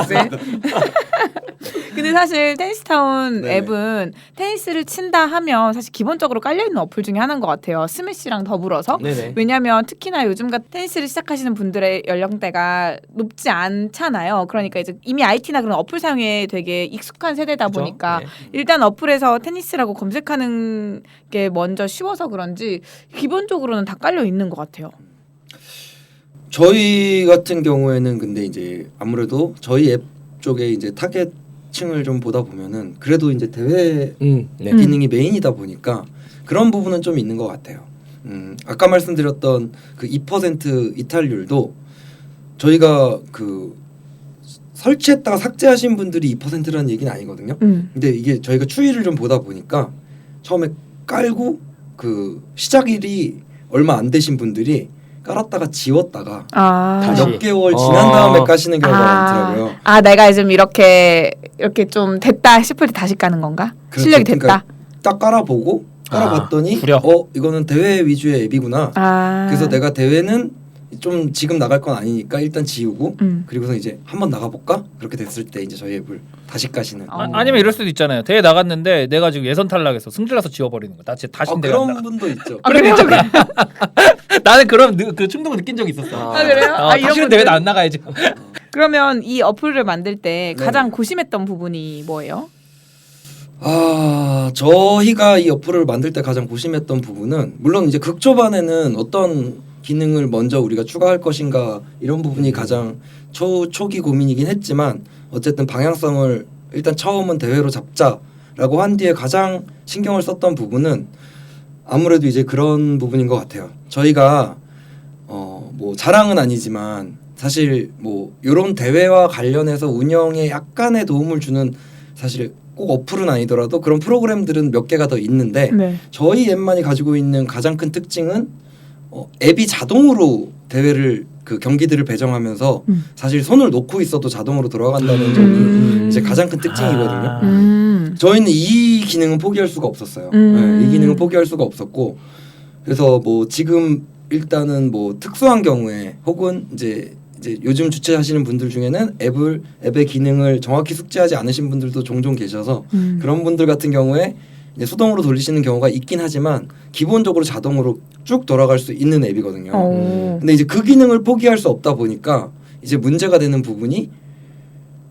Speaker 3: 근데 사실 테니스타운
Speaker 4: 네네.
Speaker 3: 앱은 테니스를 친다 하면 사실 기본적으로 깔려있는 어플 중에 하나인 것 같아요. 스매시랑 더불어서.
Speaker 2: 네네.
Speaker 3: 왜냐하면 특히나 요즘 같은 테니스를 시작하시는 분들의 연령대가 높지 않잖아요. 그러니까 이제 이미 IT나 그런 어플 사용에 되게 익숙한 세대다
Speaker 2: 그죠?
Speaker 3: 보니까
Speaker 2: 네.
Speaker 3: 일단 어플에서 테니스라고 검색하는 게 먼저 쉬워서 그런지 기본적으로는 다 깔려 있는 것 같아요.
Speaker 4: 저희 같은 경우에는 근데 이제 아무래도 저희 앱 쪽에 이제 타겟층을 좀 보다 보면은 그래도 이제 대회
Speaker 2: 네.
Speaker 4: 기능이 메인이다 보니까 그런 부분은 좀 있는 것 같아요. 아까 말씀드렸던 그 2% 이탈률도 저희가 그 설치했다가 삭제하신 분들이 2%라는 얘기는 아니거든요. 근데 이게 저희가 추이를 좀 보다 보니까 처음에 깔고 그 시작일이 얼마 안 되신 분들이 깔았다가 지웠다가
Speaker 2: 다시.
Speaker 4: 몇 개월 지난 다음에 까시는 경우가 많더라고요.
Speaker 3: 아, 내가 지금 이렇게 좀 됐다 싶을 때 다시 까는 건가?
Speaker 4: 그렇죠.
Speaker 3: 실력이 됐다.
Speaker 4: 그러니까 딱 깔아보고 깔아봤더니
Speaker 1: 구려.
Speaker 4: 이거는 대회 위주의 앱이구나.
Speaker 3: 아.
Speaker 4: 그래서 내가 대회는 좀 지금 나갈 건 아니니까 일단 지우고 그리고서 이제 한번 나가볼까? 그렇게 됐을 때 이제 저희 앱을 다시 까시는.
Speaker 1: 아니면 이럴 수도 있잖아요. 대회 나갔는데 내가 지금 예선 탈락해서 승질나서 지워버리는 거. 나 진짜 다시 대회 안
Speaker 4: 그런
Speaker 1: 나가.
Speaker 4: 분도 있죠.
Speaker 3: 그래요?
Speaker 1: 나는 그런 그 충동을 느낀 적이 있었어.
Speaker 3: 아, 그래요? 이런
Speaker 1: 다시는
Speaker 3: 분들.
Speaker 1: 대회 안 나가야지.
Speaker 3: 그러면 이 어플을 만들 때
Speaker 4: 네.
Speaker 3: 가장 고심했던 부분이 뭐예요?
Speaker 4: 저희가 이 어플을 만들 때 가장 고심했던 부분은 물론 이제 극초반에는 어떤 기능을 먼저 우리가 추가할 것인가 이런 부분이 가장 초기 고민이긴 했지만 어쨌든 방향성을 일단 처음은 대회로 잡자라고 한 뒤에 가장 신경을 썼던 부분은 아무래도 이제 그런 부분인 것 같아요. 저희가 뭐 자랑은 아니지만 사실 뭐 이런 대회와 관련해서 운영에 약간의 도움을 주는 사실 꼭 어플은 아니더라도 그런 프로그램들은 몇 개가 더 있는데
Speaker 3: 네.
Speaker 4: 저희 앱만이 가지고 있는 가장 큰 특징은 앱이 자동으로 대회를 그 경기들을 배정하면서 사실 손을 놓고 있어도 자동으로 돌아간다는 점이 이제 가장 큰 특징이거든요. 저희는 이 기능은 포기할 수가 없었어요. 네, 이 기능은 포기할 수가 없었고 그래서 뭐 지금 일단은 뭐 특수한 경우에 혹은 이제 요즘 주최하시는 분들 중에는 앱의 기능을 정확히 숙지하지 않으신 분들도 종종 계셔서 그런 분들 같은 경우에 이제 수동으로 돌리시는 경우가 있긴 하지만 기본적으로 자동으로 쭉 돌아갈 수 있는 앱이거든요. 근데 이제 그 기능을 포기할 수 없다 보니까 이제 문제가 되는 부분이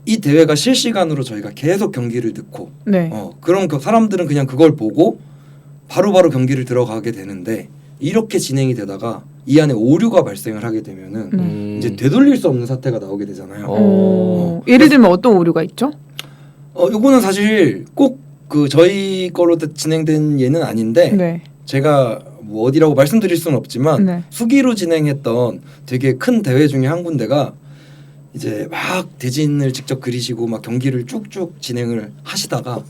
Speaker 4: 이 대회가 실시간으로 저희가 계속 경기를 넣고
Speaker 3: 네.
Speaker 4: 그럼 그 사람들은 그냥 그걸 보고 바로바로 경기를 들어가게 되는데 이렇게 진행이 되다가 이 안에 오류가 발생을 하게 되면은 이제 되돌릴 수 없는 사태가 나오게 되잖아요.
Speaker 3: 예를 들면 어떤 오류가 있죠?
Speaker 4: 요거는 사실 꼭 그 저희 걸로 진행된 예는 아닌데
Speaker 3: 네.
Speaker 4: 제가 뭐 어디라고 말씀드릴 수는 없지만
Speaker 3: 네.
Speaker 4: 수기로 진행했던 되게 큰 대회 중에 한 군데가 이제 막 대진을 직접 그리시고 막 경기를 쭉쭉 진행을 하시다가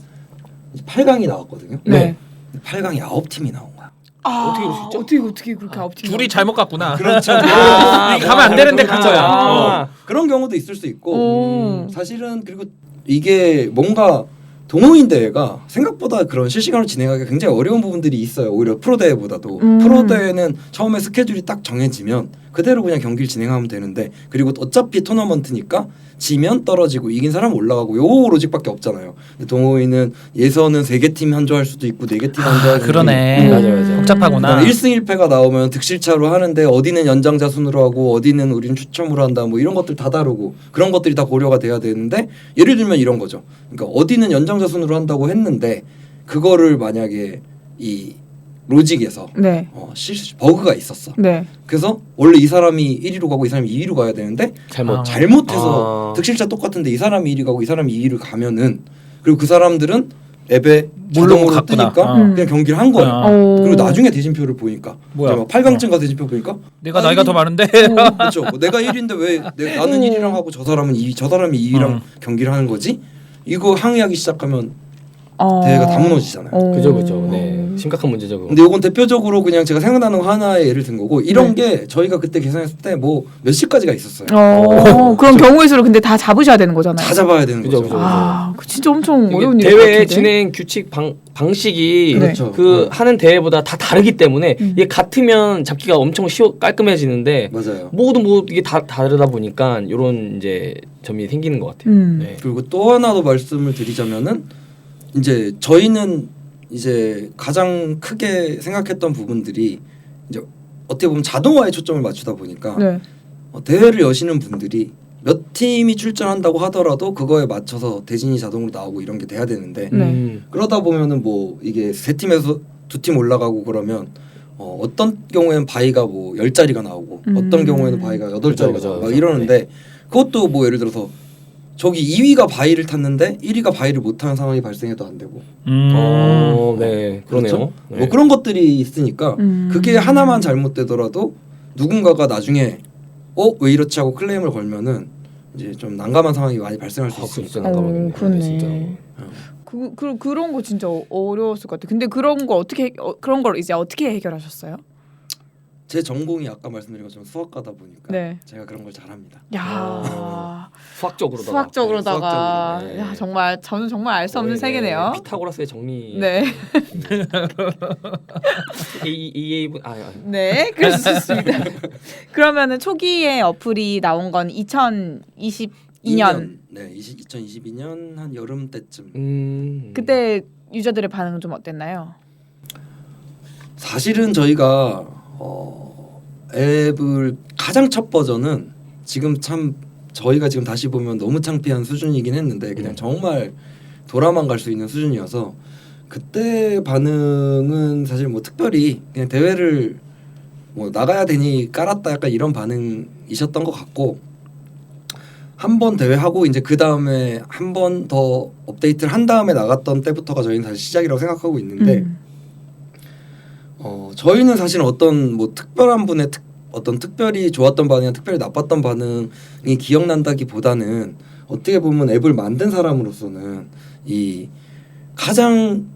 Speaker 4: 8강이 나왔거든요.
Speaker 3: 네.
Speaker 4: 8강이 9팀이 나온 거야.
Speaker 2: 어떻게 그럴 수 있죠?
Speaker 3: 어떻게 그렇게 아홉팀
Speaker 1: 둘이 잘못 갔구나.
Speaker 4: 그렇죠.
Speaker 1: 이게 가면 안 되는데 간 거야.
Speaker 2: 아.
Speaker 4: 그런 경우도 있을 수 있고
Speaker 3: 오.
Speaker 4: 사실은 그리고 이게 뭔가 동호인 대회가 생각보다 그런 실시간으로 진행하기 굉장히 어려운 부분들이 있어요. 오히려 프로 대회보다도 프로 대회는 처음에 스케줄이 딱 정해지면 그대로 그냥 경기를 진행하면 되는데 그리고 어차피 토너먼트니까 지면 떨어지고 이긴 사람 올라가고 요 로직밖에 없잖아요. 근데 동호인은 예선은 3개 팀 한 조 할 수도 있고 4개 팀 한 조 할 수도
Speaker 1: 그러네.
Speaker 4: 있고
Speaker 2: 맞아요.
Speaker 1: 복잡하구나.
Speaker 4: 1승 1패가 나오면 득실차로 하는데 어디는 연장자순으로 하고 어디는 우리는 추첨으로 한다 뭐 이런 것들 다 다르고 그런 것들이 다 고려가 돼야 되는데 예를 들면 이런 거죠. 그러니까 어디는 연장자순으로 한다고 했는데 그거를 만약에 이 로직에서
Speaker 3: 네.
Speaker 4: 버그가 있었어.
Speaker 3: 네.
Speaker 4: 그래서 원래 이 사람이 1위로 가고 이 사람이 2위로 가야 되는데 잘못해서 득실차 똑같은데 이 사람이 1위 가고 이 사람이 2위로 가면은 그리고 그 사람들은 앱에 자동으로 뜨니까 그냥 경기를 한 거예요. 그리고 나중에 대진표를 보니까
Speaker 1: 뭐야?
Speaker 4: 8강쯤 가 대진표 보니까
Speaker 1: 내가 나이가 더 많은데
Speaker 4: 그렇죠. 내가 1위인데 왜 나는 1위랑 하고 저 사람은 2위, 저 사람이 2위랑 경기를 하는 거지? 이거 항의하기 시작하면 대회가 다 무너지잖아요.
Speaker 2: 그죠. 네, 심각한 문제죠. 그거.
Speaker 4: 근데 이건 대표적으로 그냥 제가 생각나는 거 하나의 예를 든 거고 이런 게 저희가 그때 계산했을 때 뭐 몇 시까지가 있었어요.
Speaker 3: 그런 경우의 수를 근데 다 잡으셔야 되는 거잖아요.
Speaker 4: 다 잡아야 되는 거죠.
Speaker 2: 그죠.
Speaker 3: 그 진짜 엄청 어려운 일
Speaker 2: 대회
Speaker 3: 같은데.
Speaker 2: 진행 규칙 방식이
Speaker 4: 그렇죠.
Speaker 2: 하는 대회보다 다 다르기 때문에 이게 같으면 잡기가 엄청 깔끔해지는데
Speaker 4: 맞아요.
Speaker 2: 모두 이게 다 다르다 보니까 이런 이제 점이 생기는 것 같아요. 네.
Speaker 4: 그리고 또 하나 더 말씀을 드리자면은 이제 저희는 이제 가장 크게 생각했던 부분들이 이제 어떻게 보면 자동화에 초점을 맞추다 보니까 대회를 여시는 분들이 몇 팀이 출전한다고 하더라도 그거에 맞춰서 대진이 자동으로 나오고 이런 게 돼야 되는데 그러다 보면은 뭐 이게 세 팀에서 두 팀 올라가고 그러면 어떤 경우에는 바위가 뭐 10자리가 나오고 어떤 경우에는 바위가 8자리가 나오고 막 이러는데 그것도 뭐 예를 들어서 저기 2위가 바위를 탔는데 1위가 바위를 못하는 상황이 발생해도 안 되고.
Speaker 2: 네, 그러네요.
Speaker 4: 그렇죠?
Speaker 2: 네.
Speaker 4: 뭐 그런 것들이 있으니까 그게 하나만 잘못되더라도 누군가가 나중에 왜 이렇지 하고 클레임을 걸면은 이제 좀 난감한 상황이 많이 발생할 수 있으니까.
Speaker 2: 진짜 난감하겠네.
Speaker 3: 그러네.
Speaker 2: 진짜.
Speaker 3: 그런 거 진짜 어려웠을 것 같아. 근데 그런 걸 이제 어떻게 해결하셨어요?
Speaker 4: 제 전공이 아까 말씀드린 것처럼 수학과다 보니까 제가 그런 걸 잘합니다.
Speaker 3: 야,
Speaker 2: 수학적으로다가.
Speaker 3: 네. 야, 정말 저는 정말 알 수 없는 세계네요.
Speaker 2: 피타고라스의 정리.
Speaker 3: 네. 네, 그래서 좋습니다. 그러면은 초기에 어플이 나온 건 2022년.
Speaker 4: 네, 2022년 한 여름 때쯤.
Speaker 3: 그때 유저들의 반응은 좀 어땠나요?
Speaker 4: 사실은 저희가 앱을 가장 첫 버전은 지금 참 저희가 지금 다시 보면 너무 창피한 수준이긴 했는데 그냥 정말 돌아만 갈 수 있는 수준이어서 그때 반응은 사실 뭐 특별히 그냥 대회를 뭐 나가야 되니 깔았다 약간 이런 반응이셨던 것 같고 한 번 대회하고 이제 그 다음에 한 번 더 업데이트를 한 다음에 나갔던 때부터가 저희는 다시 시작이라고 생각하고 있는데 저희는 사실 어떤 뭐 특별한 분의 어떤 특별히 좋았던 반응이나 특별히 나빴던 반응이 기억난다기보다는 어떻게 보면 앱을 만든 사람으로서는 이 가장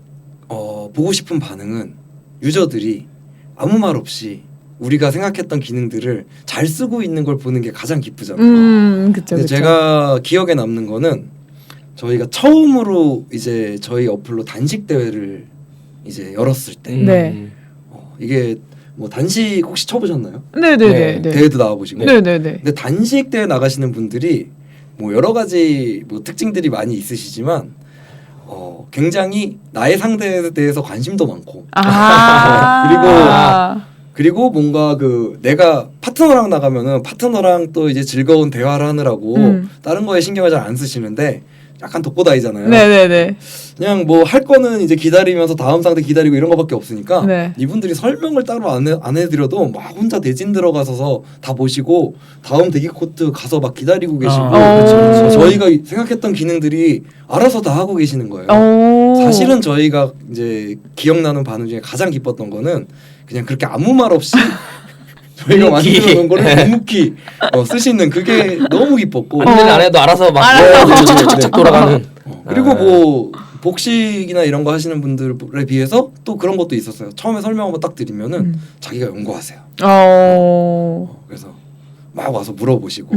Speaker 4: 보고 싶은 반응은 유저들이 아무 말 없이 우리가 생각했던 기능들을 잘 쓰고 있는 걸 보는 게 가장 기쁘잖아요.
Speaker 3: 그쵸.
Speaker 4: 근데 제가 기억에 남는 거는 저희가 처음으로 이제 저희 어플로 단식 대회를 이제 열었을 때 이게 뭐 단식 혹시 쳐보셨나요?
Speaker 3: 네네네.
Speaker 4: 대회도 나와보시고.
Speaker 3: 네네네.
Speaker 4: 근데 단식 대회 나가시는 분들이 뭐 여러 가지 뭐 특징들이 많이 있으시지만 굉장히 나의 상대에 대해서 관심도 많고 그리고 뭔가 그 내가 파트너랑 나가면은 파트너랑 또 이제 즐거운 대화를 하느라고 다른 거에 신경을 잘 안 쓰시는데 약간 독보다이잖아요.
Speaker 3: 네네네.
Speaker 4: 그냥 뭐 할 거는 이제 기다리면서 다음 상대 기다리고 이런 거밖에 없으니까 이분들이 설명을 따로 안 해드려도 막 혼자 대진 들어가서 다 보시고 다음 대기 코트 가서 막 기다리고 계시고 저희가 생각했던 기능들이 알아서 다 하고 계시는 거예요. 사실은 저희가 이제 기억나는 반응 중에 가장 기뻤던 거는 그냥 그렇게 아무 말 없이 저희가 만들어 놓은 거를 묵묵히 쓰시는 그게 너무 기뻤고
Speaker 2: 안내를 안 해도 알아서 막 착착착착 돌아가는
Speaker 4: 그리고 뭐 복식이나 이런 거 하시는 분들에 비해서 또 그런 것도 있었어요. 처음에 설명 한번 딱 드리면은 자기가 연구하세요. 그래서 막 와서 물어보시고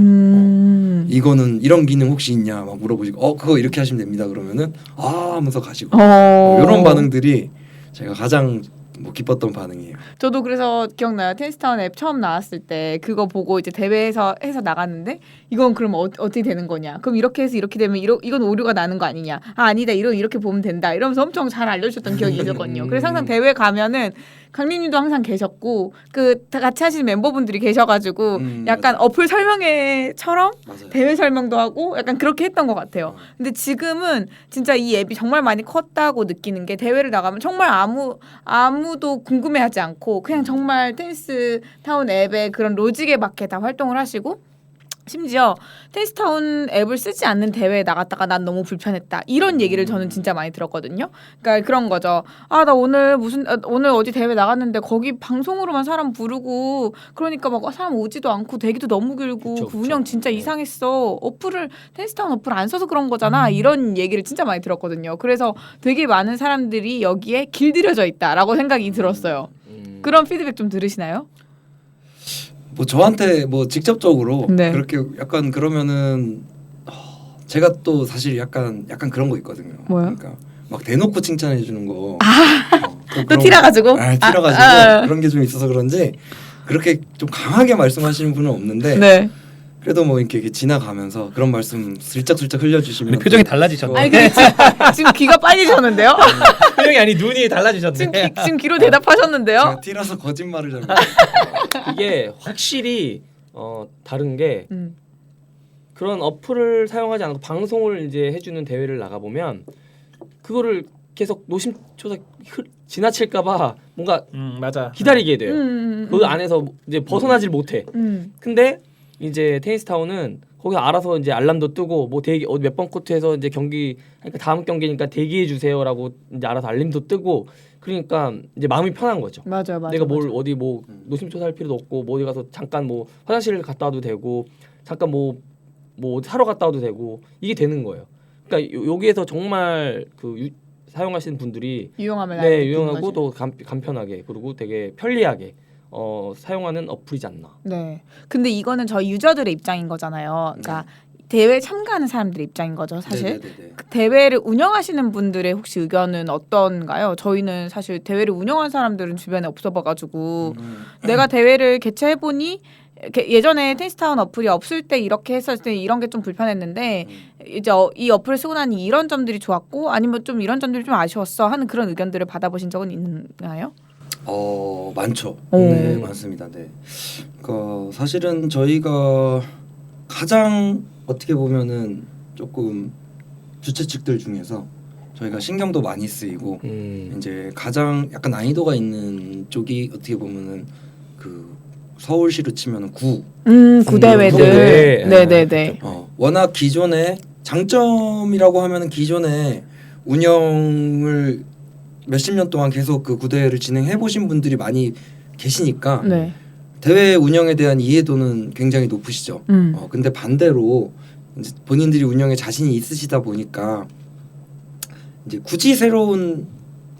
Speaker 4: 이거는 이런 기능 혹시 있냐 막 물어보시고 그거 이렇게 하시면 됩니다 그러면은 하면서 가시고 이런 반응들이 제가 가장 뭐 기뻤던 반응이에요.
Speaker 3: 저도 그래서 기억나요. 테니스타운 앱 처음 나왔을 때 그거 보고 이제 대회에서 해서 나갔는데 이건 그럼 어떻게 되는 거냐? 그럼 이렇게 해서 이렇게 되면 이건 오류가 나는 거 아니냐? 아니다. 이렇게 보면 된다. 이러면서 엄청 잘 알려주셨던 기억이 있었거든요. 그래서 항상 대회 가면은 강림님도 항상 계셨고 그 같이 하시는 멤버분들이 계셔가지고 약간
Speaker 4: 맞아요.
Speaker 3: 어플 설명회처럼
Speaker 4: 맞아요.
Speaker 3: 대회 설명도 하고 약간 그렇게 했던 것 같아요. 근데 지금은 진짜 이 앱이 정말 많이 컸다고 느끼는 게 대회를 나가면 정말 아무도 궁금해하지 않고 그냥 정말 테니스 타운 앱의 그런 로직에 맞게 다 활동을 하시고 심지어 테니스타운 앱을 쓰지 않는 대회에 나갔다가 난 너무 불편했다 이런 얘기를 저는 진짜 많이 들었거든요. 그러니까 그런 거죠. 아, 나 오늘 오늘 어디 대회 나갔는데 거기 방송으로만 사람 부르고 그러니까 막 사람 오지도 않고 대기도 너무 길고
Speaker 2: 그쵸,
Speaker 3: 그 운영 진짜 이상했어. 테니스타운 어플을 안 써서 그런 거잖아. 이런 얘기를 진짜 많이 들었거든요. 그래서 되게 많은 사람들이 여기에 길들여져 있다라고 생각이 들었어요. 그런 피드백 좀 들으시나요?
Speaker 4: 뭐 저한테 뭐 직접적으로
Speaker 3: 네.
Speaker 4: 그렇게 약간 그러면은 제가 또 사실 약간 그런 거 있거든요.
Speaker 3: 뭐요?
Speaker 4: 그러니까 막 대놓고 칭찬해 주는 거.
Speaker 3: 또 티라가지고?
Speaker 4: 티라가지고 그런 게 좀 있어서 그런지 그렇게 좀 강하게 말씀하시는 분은 없는데
Speaker 3: 네.
Speaker 4: 그래도 뭐 이렇게 지나가면서 그런 말씀 슬쩍슬쩍 흘려주시면
Speaker 1: 근데 표정이 달라지셨네.
Speaker 3: 아니 근데 지금 귀가 빨개졌는데요?
Speaker 1: 표정이 아니 눈이 달라지셨네.
Speaker 3: 지금 귀로 대답하셨는데요?
Speaker 4: 제가 티라서 거짓말을 잘
Speaker 2: 이게 확실히 다른 게 그런 어플을 사용하지 않고 방송을 이제 해주는 대회를 나가 보면 그거를 계속 노심초사 지나칠까봐 뭔가
Speaker 1: 맞아.
Speaker 2: 기다리게 돼요. 그 안에서 이제 벗어나질 못해. 근데 이제 테니스타운은 거기서 알아서 이제 알람도 뜨고 뭐 대기 몇 번 코트에서 이제 경기 그러니까 다음 경기니까 대기해 주세요라고 이제 알아서 알림도 뜨고 그러니까 이제 마음이 편한 거죠.
Speaker 3: 맞아요.
Speaker 2: 내가 뭘 어디 뭐 노심초사할 필요도 없고 뭐 어디 가서 잠깐 뭐 화장실을 갔다 와도 되고 잠깐 뭐 사러 갔다 와도 되고 이게 되는 거예요. 그러니까 여기에서 정말 사용하시는 분들이 유용하고 또 간편하게 그리고 되게 편리하게 사용하는 어플이지 않나.
Speaker 3: 네. 근데 이거는 저희 유저들의 입장인 거잖아요. 그러니까 대회 참가하는 사람들의 입장인 거죠, 사실. 그 대회를 운영하시는 분들의 혹시 의견은 어떤가요? 저희는 사실 대회를 운영한 사람들은 주변에 없어봐가지고 내가 대회를 개최해보니 예전에 테니스타운 어플이 없을 때 이렇게 했었을 때 이런 게 좀 불편했는데 이제 이 어플을 쓰고 나니 이런 점들이 좋았고 아니면 좀 이런 점들이 좀 아쉬웠어 하는 그런 의견들을 받아보신 적은 있나요?
Speaker 4: 많죠. 네, 많습니다. 네. 그러니까 사실은 저희가 가장 어떻게 보면은 조금 주최 측들 중에서 저희가 신경도 많이 쓰이고 이제 가장 약간 난이도가 있는 쪽이 어떻게 보면은 그 서울시로 치면
Speaker 3: 구대회들. 네네네.
Speaker 4: 워낙 기존에 장점이라고 하면은 기존에 운영을 몇십 년 동안 계속 그 구대회를 진행해 보신 분들이 많이 계시니까
Speaker 3: 네.
Speaker 4: 대회 운영에 대한 이해도는 굉장히 높으시죠. 근데 반대로 이제 본인들이 운영에 자신이 있으시다 보니까 이제 굳이 새로운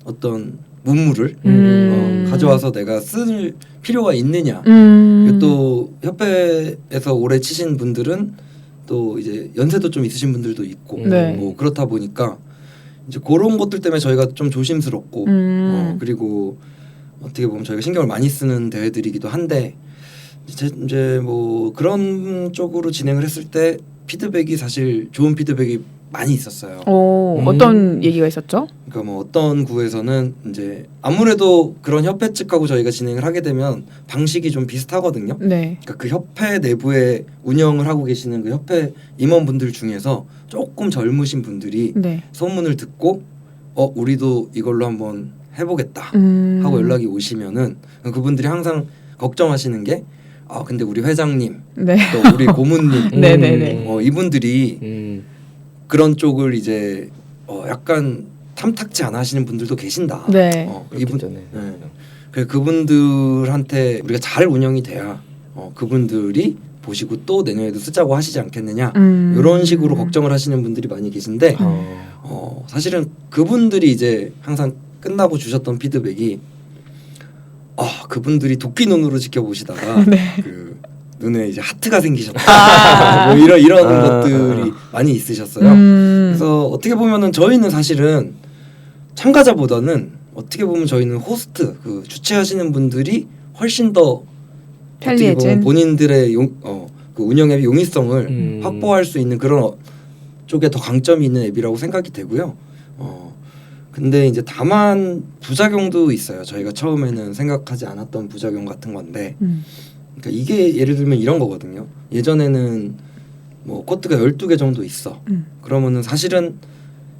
Speaker 4: 어떤 문물을 가져와서 내가 쓸 필요가 있느냐. 또 협회에서 오래 치신 분들은 또 이제 연세도 좀 있으신 분들도 있고
Speaker 3: 네.
Speaker 4: 뭐 그렇다 보니까 이제 그런 것들 때문에 저희가 좀 조심스럽고 그리고 어떻게 보면 저희가 신경을 많이 쓰는 대회들이기도 한데 이제 뭐 그런 쪽으로 진행을 했을 때 피드백이 사실 좋은 피드백이 많이 있었어요.
Speaker 3: 어떤 얘기가 있었죠?
Speaker 4: 그러니까 뭐 어떤 구에서는 이제 아무래도 그런 협회 측하고 저희가 진행을 하게 되면 방식이 좀 비슷하거든요.
Speaker 3: 네.
Speaker 4: 그러니까 그 협회 내부에 운영을 하고 계시는 그 협회 임원분들 중에서 조금 젊으신 분들이
Speaker 3: 네.
Speaker 4: 소문을 듣고 우리도 이걸로 한번 해보겠다 하고 연락이 오시면은 그분들이 항상 걱정하시는 게 근데 우리 회장님
Speaker 3: 네.
Speaker 4: 또 우리 고문님
Speaker 3: 네네네.
Speaker 4: 이분들이 그런 쪽을 이제 약간 탐탁지 않아 하시는 분들도 계신다.
Speaker 3: 네.
Speaker 4: 그분들한테 우리가 잘 운영이 돼야 그분들이 보시고 또 내년에도 쓰자고 하시지 않겠느냐 이런 식으로 걱정을 하시는 분들이 많이 계신데 사실은 그분들이 이제 항상 끝나고 주셨던 피드백이 그분들이 도끼 눈으로 지켜보시다가
Speaker 3: 네.
Speaker 4: 그 눈에 이제 하트가 생기셨다. 뭐 이런 것들이 많이 있으셨어요. 그래서 어떻게 보면은 저희는 사실은 참가자보다는 어떻게 보면 저희는 호스트 그 주최하시는 분들이 훨씬 더 어떻게 보면 본인들의 그 운영 앱의 용이성을 확보할 수 있는 그런 쪽에 더 강점이 있는 앱이라고 생각이 되고요. 근데 이제 다만 부작용도 있어요. 저희가 처음에는 생각하지 않았던 부작용 같은 건데 그러니까 이게 예를 들면 이런 거거든요. 예전에는 뭐 코트가 12개 정도 있어. 그러면은 사실은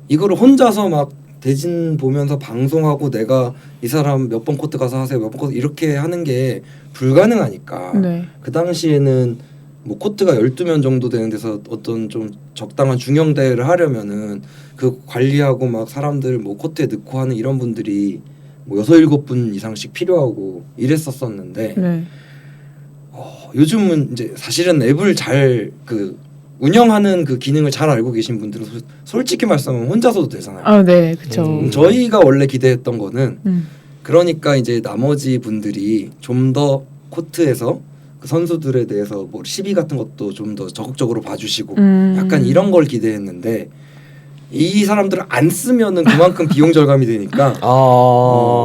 Speaker 4: 이거를 혼자서 막 대진 보면서 방송하고 내가 이 사람 몇 번 코트 가서 하세요. 몇 번 코트 이렇게 하는 게 불가능하니까
Speaker 3: 네.
Speaker 4: 그 당시에는 뭐 코트가 12면 정도 되는 데서 어떤 좀 적당한 중형 대회를 하려면은 그 관리하고 막 사람들 뭐 코트에 넣고 하는 이런 분들이 뭐 6-7분 이상씩 필요하고 이랬었었는데
Speaker 3: 네.
Speaker 4: 요즘은 이제 사실은 앱을 잘 그 운영하는 그 기능을 잘 알고 계신 분들은 솔직히 말씀하면 혼자서도 되잖아요.
Speaker 3: 아, 네, 그렇죠.
Speaker 4: 저희가 원래 기대했던 거는 그러니까 이제 나머지 분들이 좀 더 코트에서 그 선수들에 대해서 뭐 시비 같은 것도 좀 더 적극적으로 봐주시고 약간 이런 걸 기대했는데 이 사람들을 안 쓰면은 그만큼 비용 절감이 되니까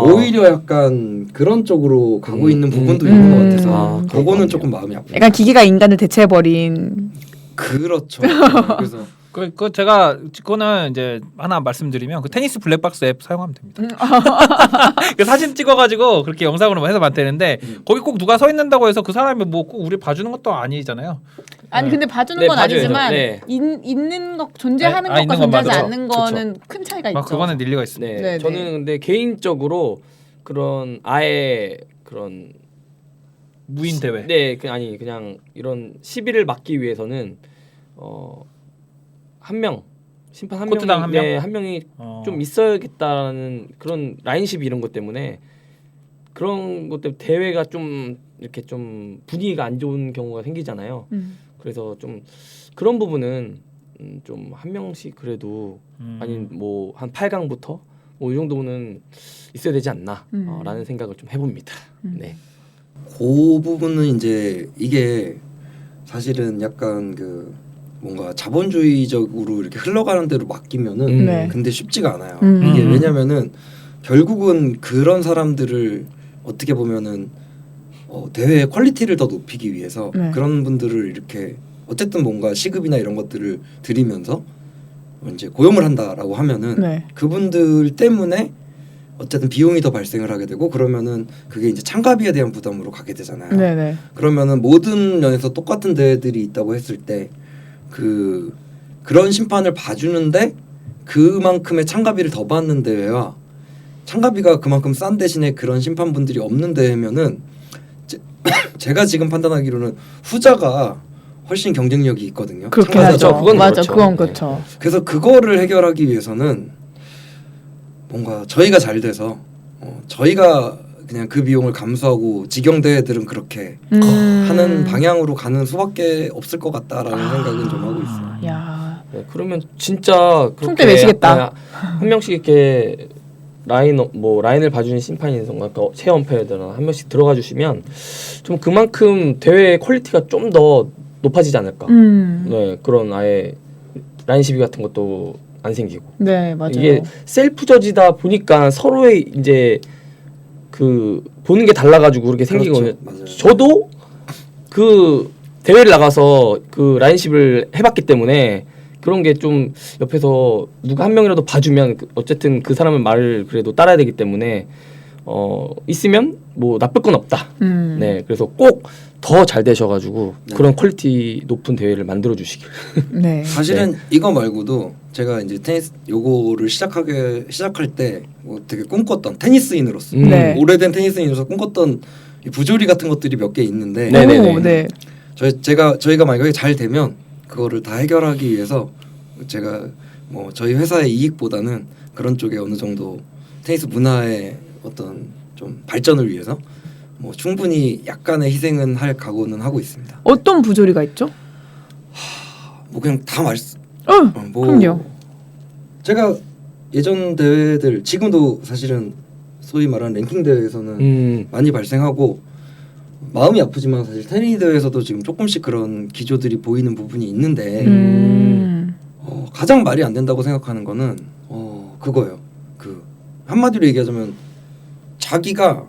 Speaker 4: 오히려 약간 그런 쪽으로 가고 있는 부분도 있는 것 같아서 그거는 조금 마음이 아프네요.
Speaker 3: 약간 기계가 인간을 대체해버린.
Speaker 4: 그렇죠. 그래서
Speaker 1: 그 제가 그거는 이제 하나 말씀드리면 그 테니스 블랙박스 앱 사용하면 됩니다. 그 사진 찍어가지고 그렇게 영상으로 해서 만드는데 거기 꼭 누가 서 있는다고 해서 그 사람이 뭐 꼭 우리 봐주는 것도 아니잖아요.
Speaker 3: 아니 근데 봐주는
Speaker 2: 네,
Speaker 3: 건
Speaker 2: 봐줘야죠.
Speaker 3: 아니지만
Speaker 2: 네.
Speaker 3: 있는 것 존재하는
Speaker 1: 아,
Speaker 3: 것과
Speaker 1: 있는 건
Speaker 3: 존재하지
Speaker 1: 맞죠.
Speaker 3: 않는 거는 큰 차이가 있죠.
Speaker 1: 그거는 일리가 있습니다.
Speaker 2: 네.
Speaker 3: 네,
Speaker 2: 저는
Speaker 3: 네.
Speaker 2: 근데 개인적으로 그런 아예 그런
Speaker 1: 무인 대회.
Speaker 2: 네, 아니 그냥 이런 시비를 막기 위해서는 한 명 심판 한
Speaker 1: 코트당
Speaker 2: 명이
Speaker 1: 한 명?
Speaker 2: 네, 한 명이 좀 있어야겠다는 그런 라인십 이런 것 때문에 그런 것 때문에 대회가 좀 이렇게 좀 분위기가 안 좋은 경우가 생기잖아요. 그래서 좀 그런 부분은 좀 한 명씩 그래도 아닌 뭐 한 8강부터 뭐 이 정도는 있어야 되지 않나 라는 생각을 좀 해봅니다. 네.
Speaker 4: 그 부분은 이제 이게 사실은 약간 그 뭔가 자본주의적으로 이렇게 흘러가는 대로 맡기면은
Speaker 3: 네.
Speaker 4: 근데 쉽지가 않아요. 이게 왜냐면은 결국은 그런 사람들을 어떻게 보면은 대회의 퀄리티를 더 높이기 위해서
Speaker 3: 네.
Speaker 4: 그런 분들을 이렇게 어쨌든 뭔가 시급이나 이런 것들을 드리면서 이제 고용을 한다라고 하면은
Speaker 3: 네.
Speaker 4: 그분들 때문에 어쨌든 비용이 더 발생을 하게 되고 그러면은 그게 이제 참가비에 대한 부담으로 가게 되잖아요.
Speaker 3: 네네.
Speaker 4: 그러면은 모든 면에서 똑같은 대회들이 있다고 했을 때 그런 심판을 봐주는데 그만큼의 참가비를 더 받는 대회와 참가비가 그만큼 싼 대신에 그런 심판분들이 없는 대회면은 제가 지금 판단하기로는 후자가 훨씬 경쟁력이 있거든요.
Speaker 3: 그렇게
Speaker 2: 하죠.
Speaker 3: 하죠.
Speaker 2: 그건
Speaker 3: 맞아,
Speaker 2: 그렇죠.
Speaker 3: 그건 그렇죠.
Speaker 4: 그래서 그거를 해결하기 위해서는 뭔가 저희가 잘 돼서 저희가 그냥 그 비용을 감수하고 직영 대회들은 그렇게 하는 방향으로 가는 수밖에 없을 것 같다라는 생각은 좀 하고 있어요.
Speaker 3: 야,
Speaker 2: 네, 그러면 진짜
Speaker 3: 총대 매시겠다.
Speaker 2: 한 명씩 이렇게 라인을 봐주는 심판이든가 체험패들은 한 명씩 들어가 주시면 좀 그만큼 대회 퀄리티가 좀 더 높아지지 않을까. 네, 그런 아예 라인 시비 같은 것도 안 생기고.
Speaker 3: 네, 맞아요.
Speaker 2: 이게 셀프 저지다 보니까 서로의 이제 그 보는 게 달라가지고 그렇게 생기거든요.
Speaker 4: 맞아요.
Speaker 2: 저도 그 대회를 나가서 그 라인십을 해봤기 때문에 그런 게 좀 옆에서 누가 한 명이라도 봐주면 어쨌든 그 사람의 말을 그래도 따라야 되기 때문에 있으면 뭐 나쁠 건 없다. 네, 그래서 꼭 더 잘 되셔가지고 그런 퀄리티 높은 대회를 만들어 주시길.
Speaker 3: 네.
Speaker 4: 사실은 이거 말고도 제가 이제 테니스 요거를 시작할 때 뭐 되게 꿈꿨던 테니스인으로서
Speaker 3: 네.
Speaker 4: 오래된 테니스인으로서 꿈꿨던 이 부조리 같은 것들이 몇 개 있는데
Speaker 2: 네네네.
Speaker 3: 오, 네.
Speaker 4: 저희가 만약에 잘 되면 그거를 다 해결하기 위해서 제가 뭐 저희 회사의 이익보다는 그런 쪽에 어느 정도 테니스 문화의 어떤 좀 발전을 위해서 뭐 충분히 약간의 희생은 할 각오는 하고 있습니다.
Speaker 3: 어떤 부조리가 있죠?
Speaker 4: 뭐 그냥 다 말씀. 뭐
Speaker 3: 그럼요.
Speaker 4: 제가 예전 대회들 지금도 사실은 소위 말하는 랭킹 대회에서는 많이 발생하고 마음이 아프지만 사실 테니스 대회에서도 지금 조금씩 그런 기조들이 보이는 부분이 있는데 가장 말이 안 된다고 생각하는 거는 그거예요. 그 한마디로 얘기하자면 자기가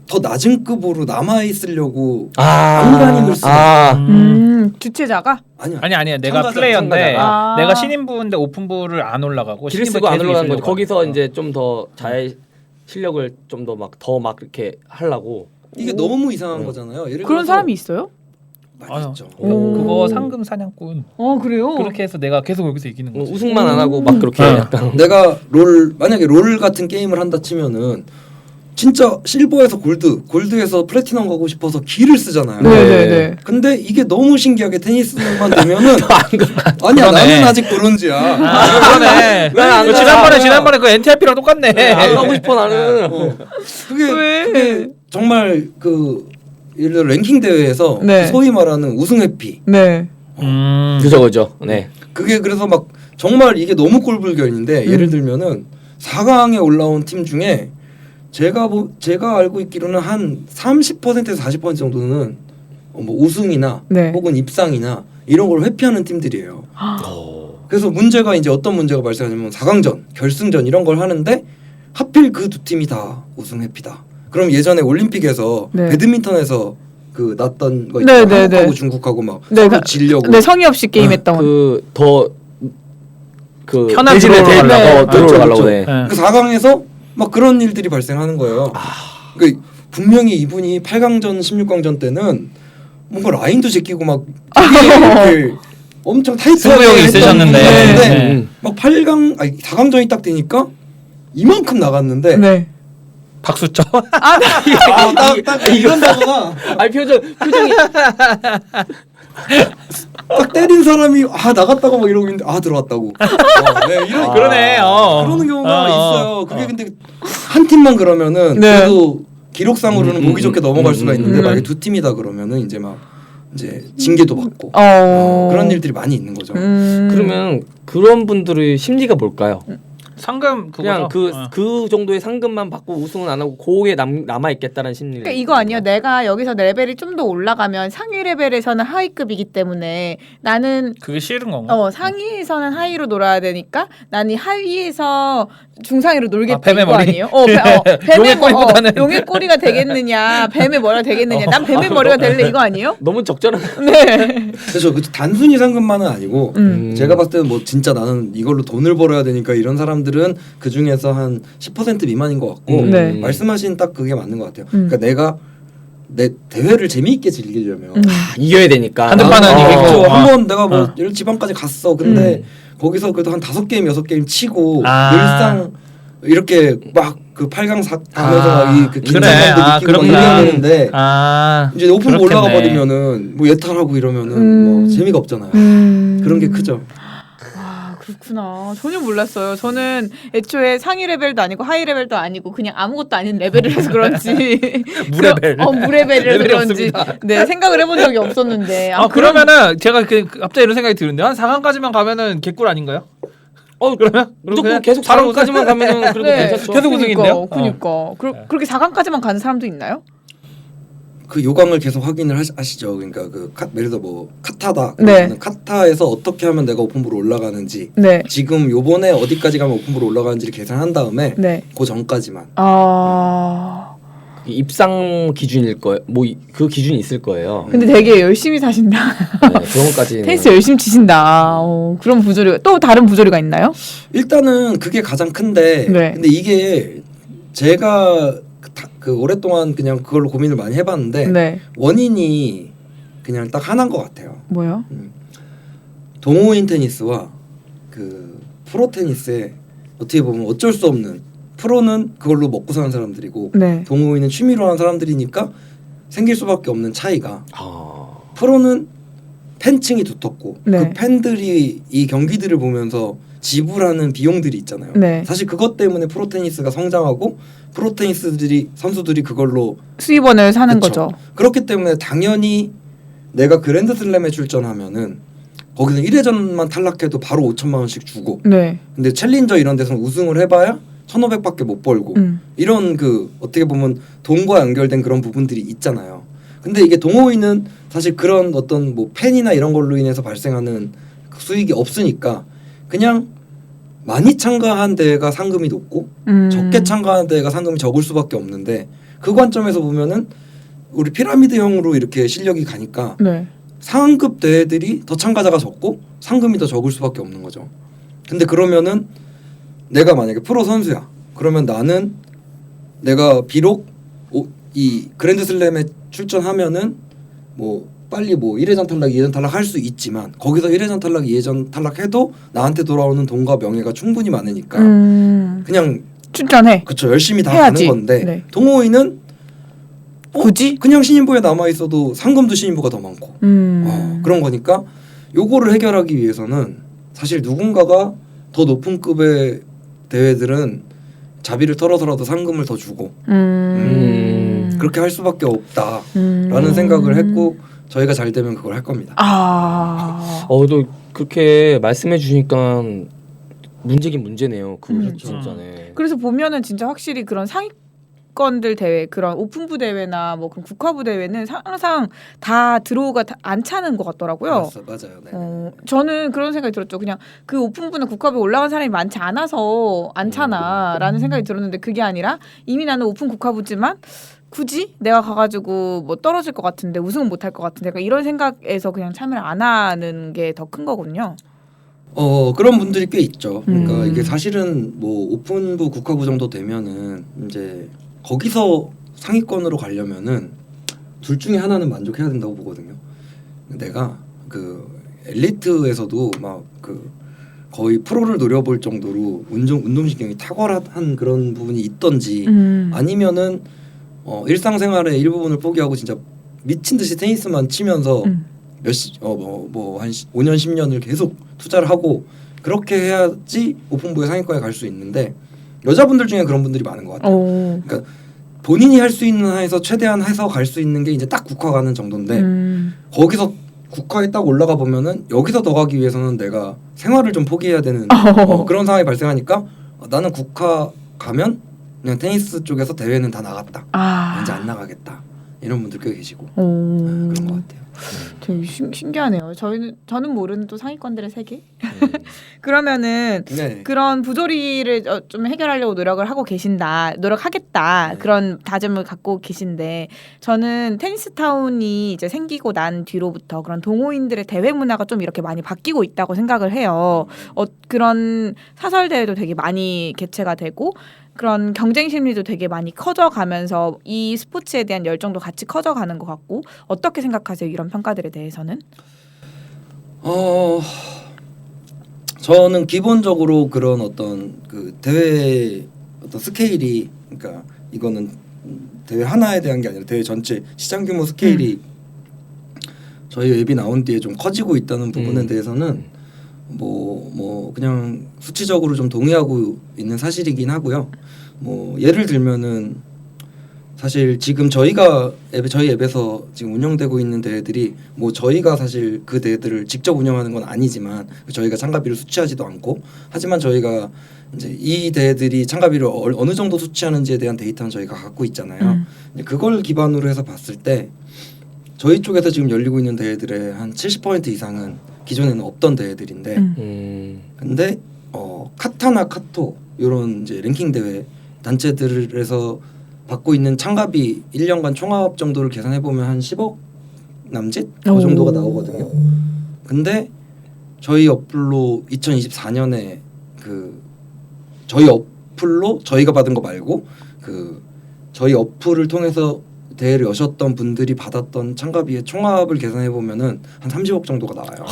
Speaker 4: 더 낮은 급으로 남아 있으려고 안간힘을 쓰는
Speaker 3: 주최자가?
Speaker 1: 아니야. 내가
Speaker 4: 참가자,
Speaker 1: 플레이어인데
Speaker 3: 참가자가.
Speaker 1: 내가 신인부인데 오픈부를 안 올라가고
Speaker 2: 길을 쓰고 안 올라가는 거지. 거기서 이제 좀 더 자의 실력을 좀 더 막 이렇게 하려고.
Speaker 4: 이게 너무 이상한 거잖아요. 예를
Speaker 3: 그런
Speaker 4: 들어서
Speaker 3: 사람이 있어요?
Speaker 4: 많이 있죠.
Speaker 1: 그거 상금 사냥꾼.
Speaker 3: 그래요?
Speaker 1: 그렇게 해서 내가 계속 여기서 이기는 거지.
Speaker 2: 우승만 안 하고 막 그렇게 약간
Speaker 4: 내가 만약에 롤 같은 게임을 한다 치면은 진짜 실버에서 골드에서 플래티넘 가고 싶어서 기를 쓰잖아요.
Speaker 3: 네네네.
Speaker 4: 근데 이게 너무 신기하게 테니스만 되면은
Speaker 1: 그러네.
Speaker 4: 아니야 나는 아직 브론즈야.
Speaker 1: 그러네.
Speaker 2: 난 안
Speaker 1: 지난번에 그 NTRP랑 똑같네.
Speaker 2: 안 가고 싶어 나는.
Speaker 4: 그게 정말 그 예를 들어 랭킹 대회에서
Speaker 3: 네.
Speaker 4: 소위 말하는 우승 회피.
Speaker 3: 네.
Speaker 2: 그죠. 네.
Speaker 4: 그게 그래서 막 정말 이게 너무 꼴불견인데 예를 들면은 4강에 올라온 팀 중에 제가 알고 있기로는 한 30%에서 40% 정도는 뭐 우승이나
Speaker 3: 네.
Speaker 4: 혹은 입상이나 이런 걸 회피하는 팀들이에요. 그래서 문제가 이제 어떤 문제가 발생하냐면 4강전, 결승전 이런 걸 하는데 하필 그 두 팀이 다 우승 회피다. 그럼 예전에 올림픽에서
Speaker 3: 네.
Speaker 4: 배드민턴에서 그 났던 거
Speaker 3: 네,
Speaker 4: 있잖아요.
Speaker 3: 네,
Speaker 4: 한국하고
Speaker 3: 네.
Speaker 4: 중국하고 막
Speaker 3: 네,
Speaker 4: 서로 지려고.
Speaker 3: 네, 성의 없이 게임했던.
Speaker 1: 편한
Speaker 2: 대진에
Speaker 1: 드로우로
Speaker 2: 대진에
Speaker 1: 가려고.
Speaker 2: 들어오러
Speaker 4: 그렇죠,
Speaker 2: 가려고.
Speaker 4: 그렇죠.
Speaker 2: 네.
Speaker 1: 네.
Speaker 4: 그 4강에서 막 그런 일들이 발생하는 거예요. 그 분명히 이분이 8강전, 16강전 때는 뭔가 라인도 제끼고 막 되게 이렇게 엄청 타이트하게
Speaker 1: 승부욕이
Speaker 4: 했던
Speaker 1: 있으셨는데.
Speaker 4: 분이었는데
Speaker 1: 네.
Speaker 4: 막 4강전이 딱 되니까 이만큼 나갔는데
Speaker 3: 네.
Speaker 1: 박수 쳐.
Speaker 4: 딱 이런다거나
Speaker 2: 아니 표정이
Speaker 4: 딱 때린 사람이 나갔다고 막 이러고 있는데 들어왔다고. 네, 이런
Speaker 1: 그러네.
Speaker 4: 그러는 경우가 있어요. 그게 근데 한 팀만 그러면은
Speaker 3: 네.
Speaker 4: 그래도 기록상으로는 보기 좋게 넘어갈 수가 있는데
Speaker 3: 음.
Speaker 4: 만약에 두 팀이다 그러면은 이제 막 이제 징계도 받고 그런 일들이 많이 있는 거죠.
Speaker 2: 그러면 그런 분들의 심리가 뭘까요?
Speaker 1: 상금
Speaker 2: 그냥
Speaker 1: 그거죠.
Speaker 2: 그 정도의 상금만 받고 우승은 안 하고 고에 남아 있겠다는 심리.
Speaker 3: 그러니까 이거 아니에요. 내가 여기서 레벨이 좀 더 올라가면 상위 레벨에서는 하위급이기 때문에 나는
Speaker 1: 그게 싫은 건가?
Speaker 3: 상위에서는 하위로 놀아야 되니까 나는 하위에서 중상위로 놀겠다
Speaker 1: 뱀의
Speaker 3: 이거
Speaker 1: 머리?
Speaker 3: 아니에요?
Speaker 1: 용의 꼬리보다는
Speaker 3: 용의 꼬리가 되겠느냐, 뱀의 머리가 되겠느냐. 난 뱀의 머리가 될래 이거 아니에요?
Speaker 2: 너무 적절한.
Speaker 3: 네.
Speaker 4: 그래서 단순히 상금만은 아니고 제가 봤을 때는 뭐 진짜 나는 이걸로 돈을 벌어야 되니까 이런 사람들은 그 중에서 한 10% 미만인 것 같고
Speaker 3: 네.
Speaker 4: 말씀하신 딱 그게 맞는 것 같아요. 그러니까 내가 내 대회를 재미있게 즐기려면
Speaker 2: 이겨야 되니까.
Speaker 1: 한두 판은 이기고.
Speaker 4: 그렇죠. 한번 내가 뭐 예를 지방까지 갔어. 근데 거기서 그래도 한 5게임 6게임 치고 늘상 이렇게 막 그 8강 가면서 그 긴장감도 느끼고 막 이래야 되는데 이제 오픈
Speaker 1: 그렇겠네.
Speaker 4: 올라가 버리면은 뭐 예탈하고 이러면은 뭐 재미가 없잖아요. 그런 게 크죠.
Speaker 3: 그렇구나. 전혀 몰랐어요. 저는 애초에 상위 레벨도 아니고 하위 레벨도 아니고 그냥 아무것도 아닌 레벨이라서 그런지
Speaker 1: 무레벨.
Speaker 3: 무레벨이라서
Speaker 1: 레벨이
Speaker 3: 그런지
Speaker 1: 없습니다.
Speaker 3: 네 생각을 해본 적이 없었는데
Speaker 1: 그러면은 제가 갑자기 이런 생각이 드는데 한 4강까지만 가면은 개꿀 아닌가요? 그러면
Speaker 2: 무조건 계속
Speaker 1: 바로
Speaker 2: 4강까지만 가면은 그래도
Speaker 3: 네.
Speaker 2: 괜찮죠.
Speaker 1: 계속 우승인데요?
Speaker 3: 그러니까 그렇게 4강까지만 가는 사람도 있나요?
Speaker 4: 그 요강을 계속 확인을 하시죠. 그러니까 예를 들어 뭐 카타다.
Speaker 3: 네.
Speaker 4: 그러면은 카타에서 어떻게 하면 내가 오픈부로 올라가는지
Speaker 3: 네.
Speaker 4: 지금 요번에 어디까지 가면 오픈부로 올라가는지를 계산한 다음에
Speaker 3: 네.
Speaker 4: 그 전까지만.
Speaker 2: 입상 기준일 거예요. 뭐 그 기준이 있을 거예요.
Speaker 3: 근데 되게 열심히 사신다.
Speaker 2: 네, 그런 것까지.
Speaker 3: 테니스 열심히 치신다. 그런 부조리 또 다른 부조리가 있나요?
Speaker 4: 일단은 그게 가장 큰데
Speaker 3: 네.
Speaker 4: 근데 이게 제가 그 오랫동안 그냥 그걸로 고민을 많이 해봤는데
Speaker 3: 네.
Speaker 4: 원인이 그냥 딱 하나인 것 같아요.
Speaker 3: 뭐요?
Speaker 4: 동호인 테니스와 그 프로 테니스에 어떻게 보면 어쩔 수 없는 프로는 그걸로 먹고 사는 사람들이고
Speaker 3: 네.
Speaker 4: 동호인은 취미로 하는 사람들이니까 생길 수밖에 없는 차이가 프로는 팬층이 두텁고
Speaker 3: 네.
Speaker 4: 그 팬들이 이 경기들을 보면서 지불하는 비용들이 있잖아요.
Speaker 3: 네.
Speaker 4: 사실 그것 때문에 프로 테니스가 성장하고 프로 테니스들이 선수들이 그걸로
Speaker 3: 수입원을 사는
Speaker 4: 그쵸.
Speaker 3: 거죠.
Speaker 4: 그렇기 때문에 당연히 내가 그랜드슬램에 출전하면은 거기서 1회전만 탈락해도 바로 5천만 원씩 주고
Speaker 3: 네.
Speaker 4: 근데 챌린저 이런 데서 우승을 해봐야 1,500밖에 못 벌고 이런 그 어떻게 보면 돈과 연결된 그런 부분들이 있잖아요. 근데 이게 동호인은 사실 그런 어떤 뭐 팬이나 이런 걸로 인해서 발생하는 수익이 없으니까 그냥 많이 참가한 대회가 상금이 높고 적게 참가한 대회가 상금이 적을 수밖에 없는데 그 관점에서 보면은 우리 피라미드형으로 이렇게 실력이 가니까
Speaker 3: 네.
Speaker 4: 상급 대회들이 더 참가자가 적고 상금이 더 적을 수밖에 없는 거죠. 근데 그러면은 내가 만약에 프로 선수야. 그러면 나는 내가 비록 이 그랜드슬램에 출전하면은 뭐 빨리 뭐 1회전 탈락, 2회전 탈락 할 수 있지만 거기서 1회전 탈락, 2회전 탈락해도 나한테 돌아오는 돈과 명예가 충분히 많으니까 그냥
Speaker 3: 출전해.
Speaker 4: 그렇죠. 열심히 다
Speaker 3: 해야지.
Speaker 4: 가는 건데
Speaker 3: 네.
Speaker 4: 동호인은
Speaker 3: 굳이?
Speaker 4: 그냥 신인부에 남아 있어도 상금도 신인부가 더 많고 그런 거니까 요거를 해결하기 위해서는 사실 누군가가 더 높은 급의 대회들은 자비를 털어서라도 상금을 더 주고 그렇게 할 수밖에 없다라는 생각을 했고 저희가 잘 되면 그걸 할 겁니다.
Speaker 2: 또 그렇게 말씀해 주시니까 문제긴 문제네요. 그 진짜네.
Speaker 3: 그래서 보면은 진짜 확실히 그런 상위권들 대회, 그런 오픈부 대회나 뭐 그런 국가부 대회는 항상 다 드로우가 안 차는 것 같더라고요.
Speaker 4: 맞아요. 네.
Speaker 3: 저는 그런 생각이 들었죠. 그냥 그 오픈부나 국가부에 올라간 사람이 많지 않아서 안 차나라는 생각이 들었는데 그게 아니라 이미 나는 오픈 국가부지만 굳이 내가 가가지고 뭐 떨어질 것 같은데 우승은 못할 것 같은데 약간 이런 생각에서 그냥 참여를 안 하는 게 더 큰 거군요.
Speaker 4: 그런 분들이 꽤 있죠. 그러니까 이게 사실은 뭐 오픈부 국가부 정도 되면은 이제 거기서 상위권으로 가려면은 둘 중에 하나는 만족해야 된다고 보거든요. 내가 그 엘리트에서도 막 그 거의 프로를 노려볼 정도로 운동신경이 탁월한 그런 부분이 있던지 아니면은 일상생활의 일부분을 포기하고 진짜 미친 듯이 테니스만 치면서 한 5년 10년을 계속 투자를 하고 그렇게 해야지 오픈부의 상위권에 갈 수 있는데 여자분들 중에 그런 분들이 많은 것 같아요. 그러니까 본인이 할 수 있는 한에서 최대한 해서 갈 수 있는 게 이제 딱 국화 가는 정도인데 거기서 국화에 딱 올라가 보면은 여기서 더 가기 위해서는 내가 생활을 좀 포기해야 되는 그런 상황이 발생하니까 나는 국화 가면 그냥 테니스 쪽에서 대회는 다 나갔다. 이제 안 나가겠다. 이런 분들 꽤 계시고 그런 것 같아요.
Speaker 3: 되게 신기하네요. 저는 모르는 또 상위권들의 세계. 그러면은
Speaker 4: 네.
Speaker 3: 그런 부조리를 좀 해결하려고 노력하겠다. 그런 다짐을 갖고 계신데 저는 테니스타운이 이제 생기고 난 뒤로부터 그런 동호인들의 대회 문화가 좀 이렇게 많이 바뀌고 있다고 생각을 해요. 그런 사설 대회도 되게 많이 개최가 되고 그런 경쟁 심리도 되게 많이 커져가면서 이 스포츠에 대한 열정도 같이 커져가는 것 같고 어떻게 생각하세요? 이런 평가들에 대해서는?
Speaker 4: 저는 기본적으로 그런 어떤 그 대회 어떤 스케일이 그러니까 이거는 대회 하나에 대한 게 아니라 대회 전체 시장 규모 스케일이 저희 웹이 나온 뒤에 좀 커지고 있다는 부분에 대해서는 뭐 그냥 수치적으로 좀 동의하고 있는 사실이긴 하고요. 뭐 예를 들면은 사실 지금 저희 앱에서 지금 운영되고 있는 대회들이 뭐 저희가 사실 그 대회들을 직접 운영하는 건 아니지만 저희가 참가비를 수취하지도 않고 하지만 저희가 이제 이 대회들이 참가비를 어느 정도 수취하는지에 대한 데이터는 저희가 갖고 있잖아요. 그걸 기반으로 해서 봤을 때 저희 쪽에서 지금 열리고 있는 대회들의 한 70% 이상은 기존에는 없던 대회들인데 근데 카타나 카토 이런 이제 랭킹 대회 단체들에서 받고 있는 참가비 1년간 총합 정도를 계산해 보면 한 10억 남짓 그 정도가 나오거든요. 근데 저희 어플로 2024년에 그 저희 어플로 저희가 받은 거 말고 그 저희 어플을 통해서 대회를 여셨던 분들이 받았던 참가비의 총합을 계산해 보면은 한 30억 정도가 나와요.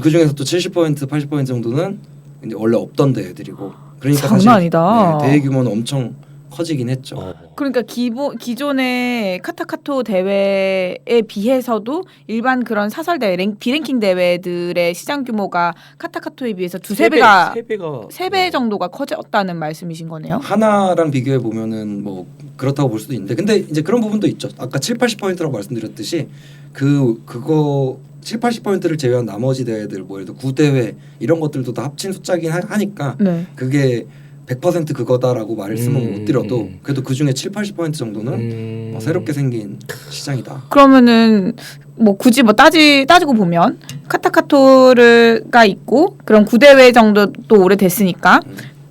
Speaker 4: 그 중에서 또 70% 80% 정도는 이제 원래 없던 대회들이고 그러니까
Speaker 3: 장난
Speaker 4: 사실
Speaker 3: 아니다.
Speaker 4: 대회 규모는 엄청 커지긴 했죠.
Speaker 3: 그러니까 기존의 카타카토 대회에 비해서도 일반 그런 사설 대회, 비랭킹 대회들의 시장 규모가 카타카토에 비해서 두세 배가 3배 정도가 커졌다는 말씀이신 거네요.
Speaker 4: 하나랑 비교해 보면은 뭐 그렇다고 볼 수도 있는데 근데 이제 그런 부분도 있죠. 아까 70-80%라고 말씀드렸듯이 그거 70-80%를 제외한 나머지 대회들 뭐 예를 들어 구대회 이런 것들도 다 합친 숫자긴 하니까 그게 100% 그거다라고 말씀은 못 드려도 그래도 그 중에 7-80% 정도는 새롭게 생긴 시장이다.
Speaker 3: 그러면은 뭐 굳이 뭐 따지고 보면 카타카토가 있고 그런 구대회 정도 또 오래됐으니까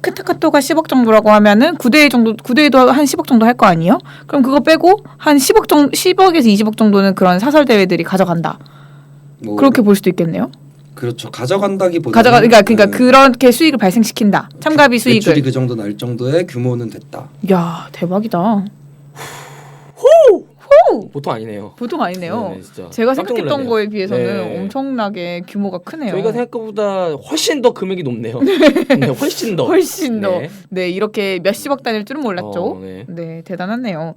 Speaker 3: 카타카토가 10억 정도라고 하면은 구대회도 한 10억 정도 할 거 아니에요? 그럼 그거 빼고 한 10억에서 20억 정도는 그런 사설 대회들이 가져간다.
Speaker 4: 뭐
Speaker 3: 그렇게 볼 수도 있겠네요.
Speaker 4: 그렇죠. 가져간다기보다는
Speaker 3: 그러니까 그렇게 수익을 발생시킨다. 참가비 수익을.
Speaker 4: 매출이 그 정도 날 정도의 규모는 됐다.
Speaker 3: 야 대박이다.
Speaker 2: 보통 아니네요.
Speaker 3: 보통 아니네요.
Speaker 2: 네, 진짜.
Speaker 3: 제가
Speaker 2: 깜짝
Speaker 3: 생각했던
Speaker 2: 놀랐네요.
Speaker 3: 거에 비해서는
Speaker 2: 네.
Speaker 3: 엄청나게 규모가 크네요.
Speaker 2: 저희가 생각보다 훨씬 더 금액이 높네요. 네, 훨씬 더.
Speaker 3: 훨씬 더.
Speaker 2: 네.
Speaker 3: 네, 이렇게 몇십억 단위일 줄은 몰랐죠.
Speaker 2: 네.
Speaker 3: 네, 대단하네요.